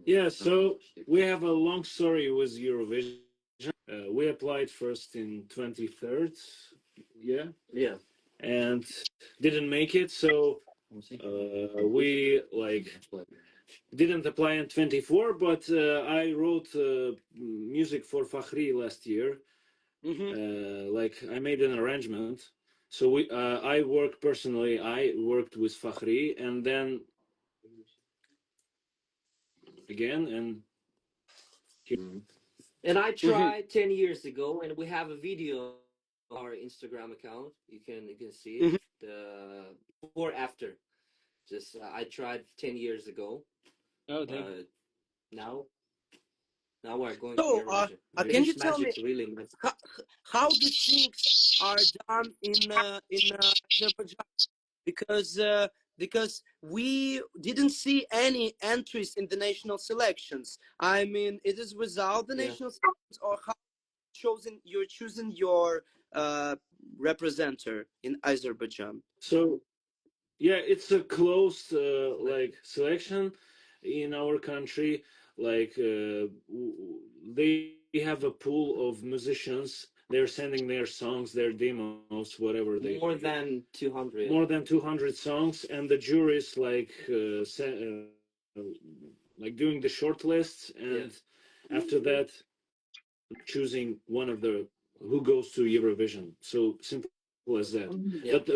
Yeah, so we have a long story with Eurovision. We applied first in 23rd, yeah, and didn't make it. So we like didn't apply in 24, but I wrote music for Fakhri last year. Like I made an arrangement. So I work personally. I worked with Fakhri, and then again, and And I tried 10 years ago, and we have a video on our Instagram account. You can see it. The before after. Just I tried 10 years ago. Oh, thank you. Now we're going So, to Eurovision. can you It's tell me magic, really magic. how the things are done in Azerbaijan? Because we didn't see any entries in the national selections. I mean, it is without the national selections, or how you're choosing your representative in Azerbaijan. so yeah, it's a closed like selection in our country. Like they have a pool of musicians. They're sending their songs, their demos, whatever they. More than 200. More than 200 songs, and the juries like doing the short lists, and after that choosing one of the who goes to Eurovision. So simple as that.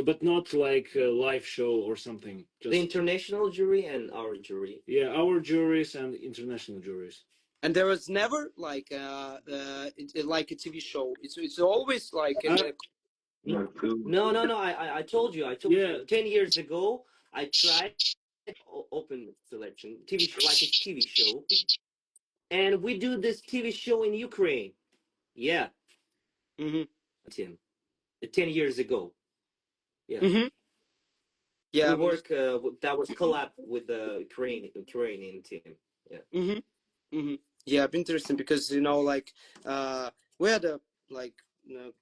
But not like a live show or something. Just The international jury and our jury. yeah, our juries and international juries. And there was never like like a TV show. It's always like No. I told you. Yeah. 10 years ago, I tried open selection TV show, like a TV show, and we do this TV show in Ukraine. Yeah, Mm-hmm. Tim. 10 years ago. Yeah, Mm-hmm. Yeah, we I was. work. That was collab with the Ukrainian team. Yeah. Mm-hmm. Mm-hmm. Yeah, interesting because like we had a like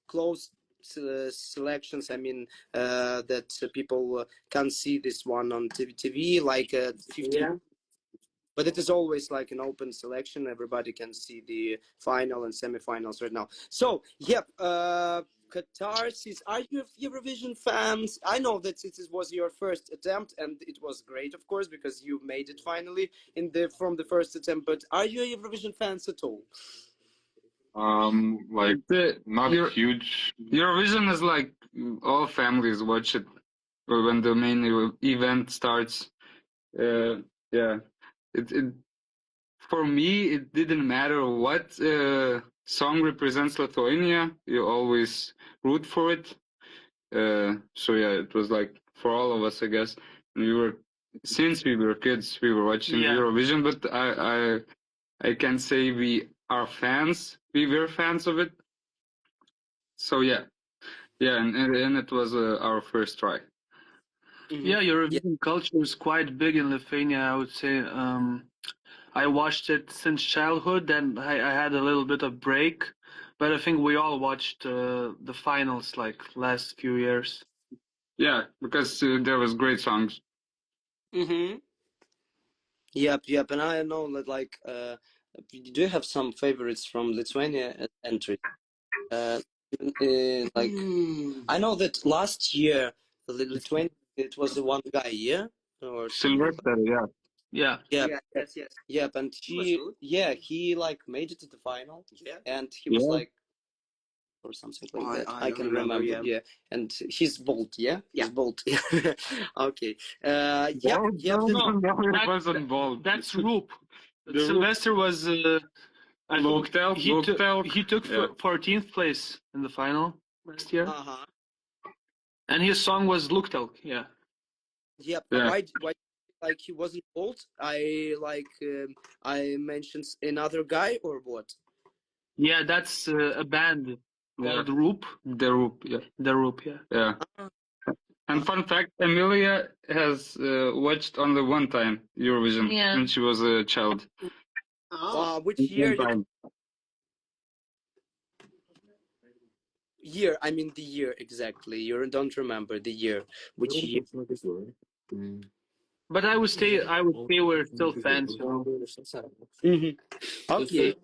close selections. I mean that people can see this one on TV like 15. Yeah. But it is always like an open selection. Everybody can see the final and semifinals right now. So, yep, Katarsis, are you Eurovision fans? I know that it was your first attempt, and it was great, of course, because you made it finally from the first attempt. But are you Eurovision fans at all? Like not Your- huge. Eurovision is like all families watch it when the main event starts. Yeah, it for me it didn't matter what song represents Lithuania. You always root for it. So yeah, it was like for all of us, I guess. Since we were kids, we were watching Yeah. Eurovision, but I can say we are fans. We were fans of it. So yeah, and it was our first try. Mm-hmm. Yeah, Eurovision culture is quite big in Lithuania, I would say. I watched it since childhood, and I had a little bit of break, but I think we all watched the finals like last few years. Yeah, because there was great songs. Mm-hmm. Yep, and I know that like do you have some favorites from Lithuania entry? Like I know that last year Lithuania it was the one guy, yeah, or Sylvester, yeah. Yeah. Yep, and he like made it to the final, and he was Yeah. like or something like that. I can remember. Yeah, and he's bold. Yeah, he's bold. Okay. Yep. No, it wasn't bold. That's Roop. The Sylvester was. Looktel. He took 14th place in the final last year, Uh-huh. and his song was Luktelk. Yeah. Yep. Yeah. Why like he wasn't bold? I mentioned another guy or what? Yeah, that's a band called Roop. The Roop, yeah. The Roop, yeah. Yeah. And fun fact, Emilia has watched only one time Eurovision Yeah. when she was a child. Which year? Year? I mean the year exactly. You don't remember the year. Which year? But I would say we're still fans. Mm-hmm. Okay.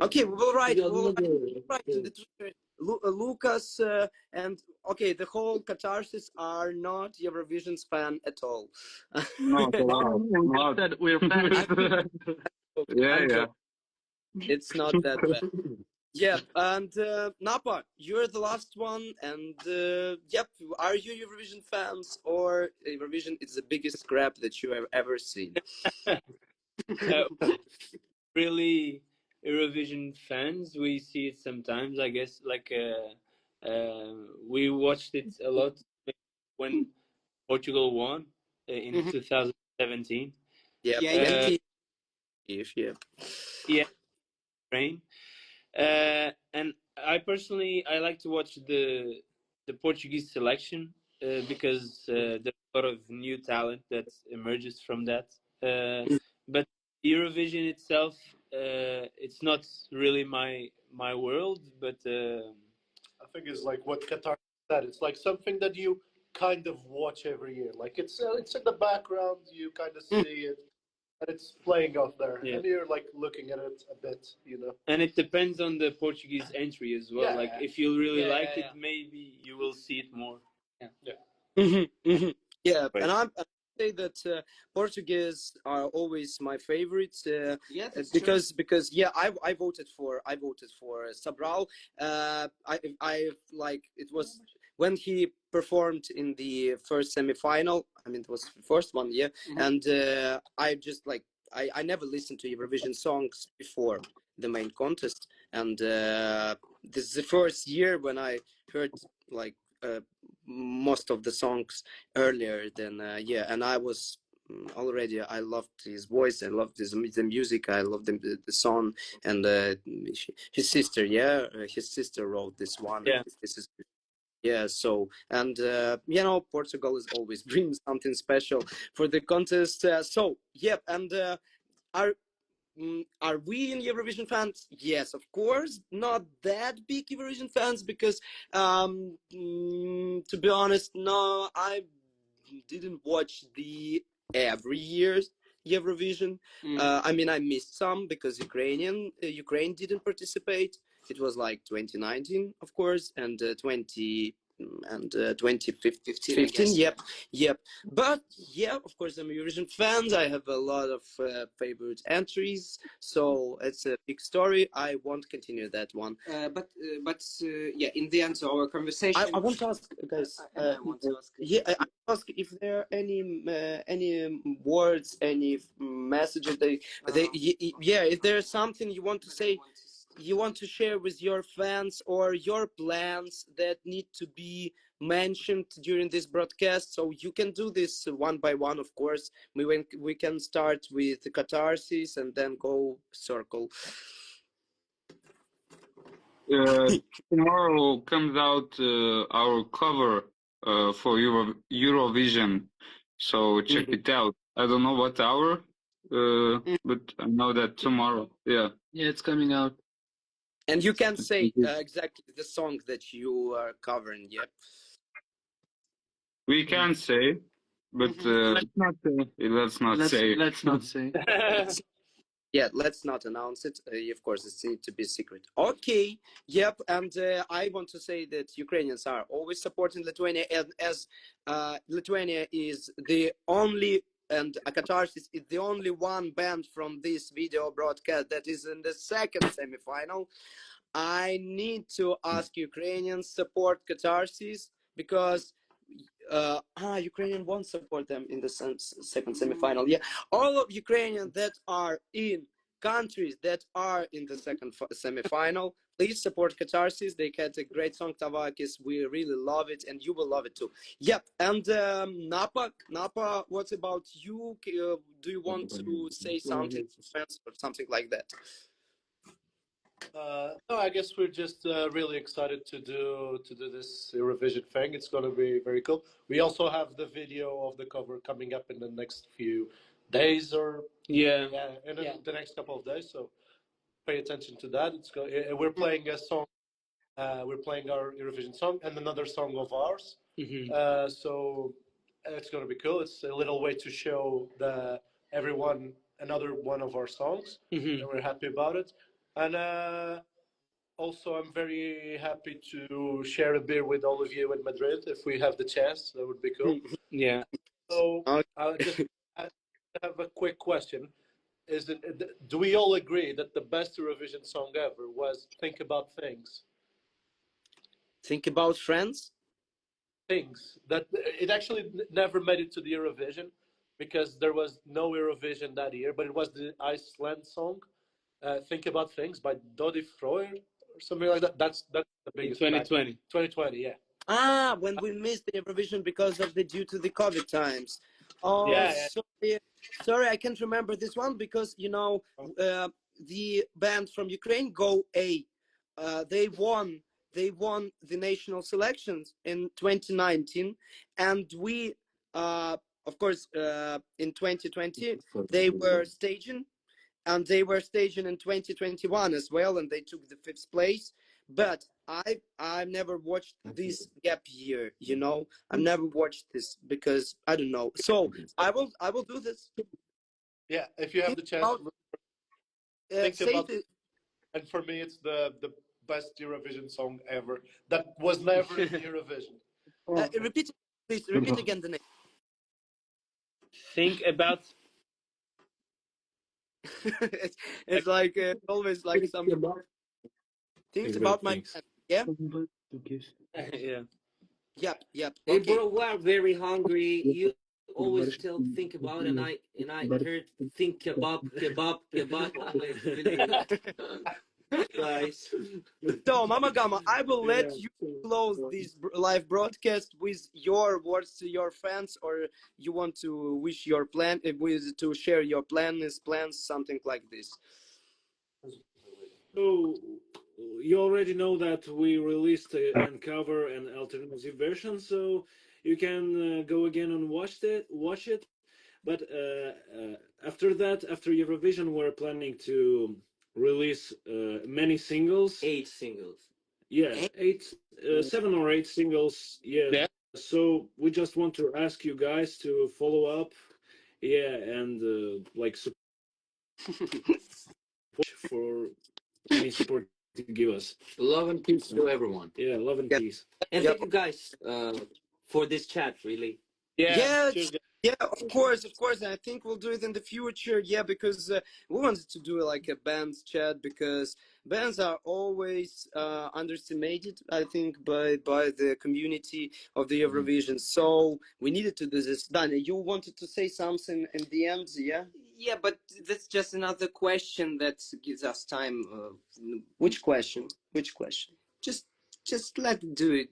Okay, we will write. Lucas and okay, the whole Katarsis are not Eurovision's fan at all. No, Not that we're fans. yeah. It's not that bad. Yeah, and Napa, you're the last one, and yep, are you Eurovision fans or Eurovision is the biggest crap that you have ever seen? Really Eurovision fans. We see it sometimes, I guess. Like we watched it a lot when Portugal won in 2017. Yeah, Yeah, Ukraine. And I personally I like to watch the Portuguese selection because there's a lot of new talent that emerges from that. But Eurovision itself, it's not really my world. But I think it's like what Qatar said. It's like something that you kind of watch every year. Like it's in the background. You kind of see it, and it's playing out there, and you're like looking at it a bit, And it depends on the Portuguese entry as well. Yeah. Like if you really like it, maybe you will see it more. Yeah, Right. and I say that Portuguese are always my favorites. Because I voted for Sabral. I like it was when he performed in the first semifinal. I mean, it was the first one, yeah. And I just like I never listened to Eurovision songs before the main contest, and this is the first year when I heard like most of the songs earlier than and I was already I loved his voice, I loved the music, I loved the song, and his sister, his sister wrote this one. Yeah. This is so, and Portugal is always brings something special for the contest. And are we in Eurovision fans? Yes, of course. Not that big Eurovision fans because, to be honest, no, I didn't watch the every year's Eurovision. I mean, I missed some because Ukraine didn't participate. It was like 2019, of course, and 2015. Yep. But yeah, of course, I'm a Eurovision fan. I have a lot of favorite entries, so it's a big story. I won't continue that one. But in the end of our conversation, I want to ask, guys. I want to ask. I ask if there are any words, any messages if there's something you want to say, you want to share with your fans or your plans that need to be mentioned during this broadcast, so you can do this one by one. Of course, we can start with the Katarsis and then go circle. Tomorrow comes out our cover for Eurovision, so check it out. I don't know what hour, but I know that tomorrow. Yeah, it's coming out. And you can say exactly the song that you are covering. Yep. we can say, but Let's not say. Let's not say. Yeah, let's not announce it. Of course, it needs to be secret. Okay. Yep. And I want to say that Ukrainians are always supporting Lithuania, and as Lithuania is the only, and Katarsis is the only one band from this video broadcast that is in the second semifinal. I need to ask Ukrainians support Katarsis because Ukrainian won't support them in the second semifinal. Yeah, all of Ukrainians that are in countries that are in the second semifinal, please support Katarsis. They had a great song, Tavakis. We really love it, and you will love it too. Yep. And Napa, what about you? Do you want to say something to fans or something like that? No, I guess we're just really excited to do this Eurovision thing. It's going to be very cool. We also have the video of the cover coming up in the next few days, or the next couple of days. So pay attention to that. We're playing a song. We're playing our Eurovision song and another song of ours. So it's going to be cool. It's a little way to show everyone another one of our songs, and we're happy about it. And also, I'm very happy to share a beer with all of you in Madrid if we have the chance. That would be cool. Yeah. So I have a quick question. Do we all agree that the best Eurovision song ever was "Think About Things"? Think about friends. Things that it actually never made it to the Eurovision because there was no Eurovision that year, but it was the Iceland song. Think About Things by Dodi Freyr or something like that. That's the biggest. 2020. 2020, yeah. When we missed the Eurovision because of due to the COVID times. Oh, Yeah. sorry, I can't remember this one because the band from Ukraine, Go A, they won the national selections in 2019, and we, of course, in 2020 they were staging. And they were staging in 2021 as well, and they took the 5th place. But I've never watched this gap year. I've never watched this because I don't know. So I will do this. Yeah, if you have the chance, think about it. And for me, it's the best Eurovision song ever that was never in Eurovision. Repeat it, please. Repeat again the name. Think about. it's like always like some things about my yeah. Yep. Hey, Okay. bro, we are very hungry. You always think about, and I heard think kebab. Nice. So, Mamagama, I will let Yeah. you close this live broadcast with your words to your fans, or you want to wish your plan, with to share your plans, something like this. So you already know that we released and cover an alternative version, so you can go again and watch it. But after that, after Eurovision, we're planning to release many singles. 8 singles. Yeah, eight, 7 or 8 singles. Yeah. So we just want to ask you guys to follow up. Yeah, and like support for any support you give us. Love and peace to everyone. Yeah, love and Yeah. peace. And Yeah. thank you guys for this chat, really. Yeah, Cheers, guys. yeah, of course. I think we'll do it in the future. Yeah, because we wanted to do like a bands chat, because bands are always underestimated, I think, by the community of the Eurovision. So we needed to do this. Daniel, you wanted to say something in the end, yeah? Yeah, but that's just another question that gives us time. Which question? Which question? Just let's do it.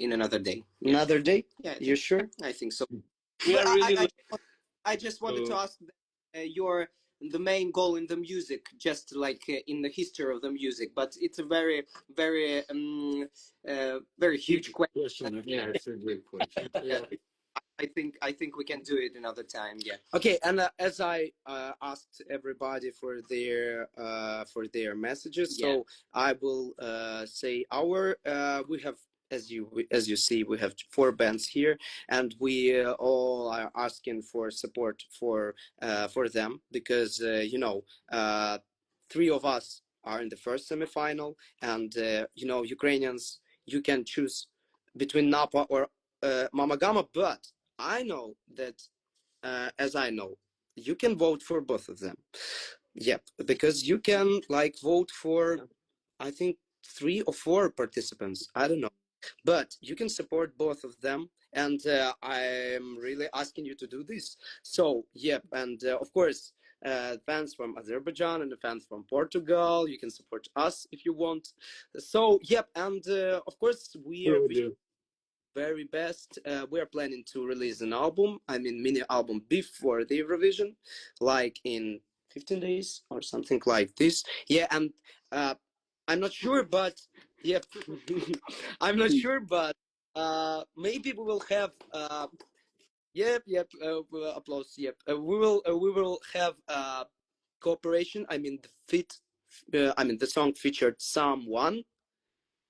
In another day. Yeah. Another day? Yeah, You sure? I think so. We But are really I just wanted to ask the main goal in the music, just like in the history of the music. But it's a very, very huge question. Question. Yeah, it's a great question. Yeah. I think we can do it another time. Yeah. Okay, and as I asked everybody for their messages, so I will say our we have, as you see, we have 4 bands here, and we all are asking for support for them, because 3 of us are in the first semifinal, and Ukrainians, you can choose between Napa or Mamagama, but I know that, as I know, you can vote for both of them. Yep, because you can like vote for, I think, 3 or 4 participants. I don't know, but you can support both of them, and I'm really asking you to do this. So, yep, and of course, fans from Azerbaijan and the fans from Portugal, you can support us if you want. So, yep, and of course, we are very best. We are planning to release an album, mini album before the Eurovision, like in 15 days or something like this. Yeah, and I'm not sure, but yep, I'm not sure, but maybe we will have. Yep, applause. Yep, we will have cooperation. The song featured someone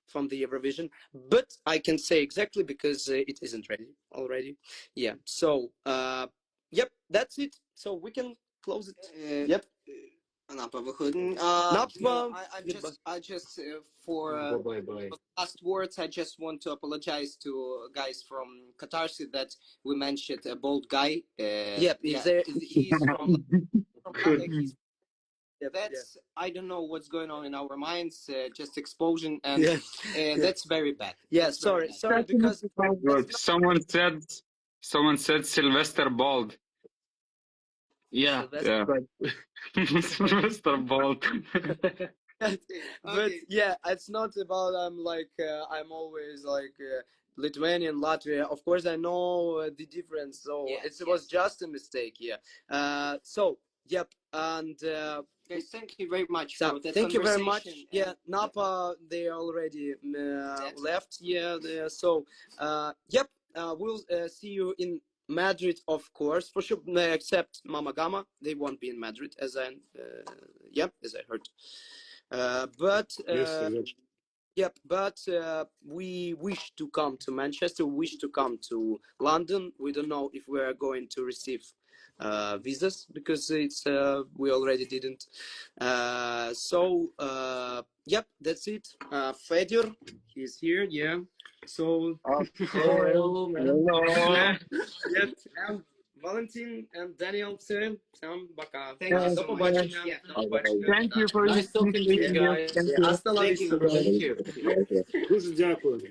from the Eurovision, but I can say exactly because it isn't ready already. Yeah. So, yep, that's it. So we can close it. Yep. Napa виходить. Napa. I just for Bye. last words, I just want to apologize to guys from Katarsis that we mentioned a bald guy. Yep. He's from Good. he's that's I don't know what's going on in our minds. Just explosion, and that's very bad. Yeah. That's very Sorry, bad. because Good. Someone said Sylvester Bald. Yeah. Yeah. Sylvester Bald. but yeah, it's not about I'm always like Lithuanian, Latvia. Of course, I know the difference. So it was just a mistake. Yeah. So yep, and guys, thank you very much so for that thank you very much. conversation. Yeah, Napa, they already left. Yeah. So yep, we'll see you in Madrid, of course, for sure. Except Mamagama, they won't be in Madrid, as I heard. But yep, but we wish to come to Manchester, wish to come to London. We don't know if we are going to receive visas, because it's we already didn't. So yep, that's it. Fedor, he's here. Yeah. So Hello, man. Hello. yep, and Valentin and Daniel, всем пока. Thank you До so much. побачення. Yeah. До побачення. Thank you for Nice talking to you guys. Hasta la Thank vista. you. Thank you. Дуже дякую.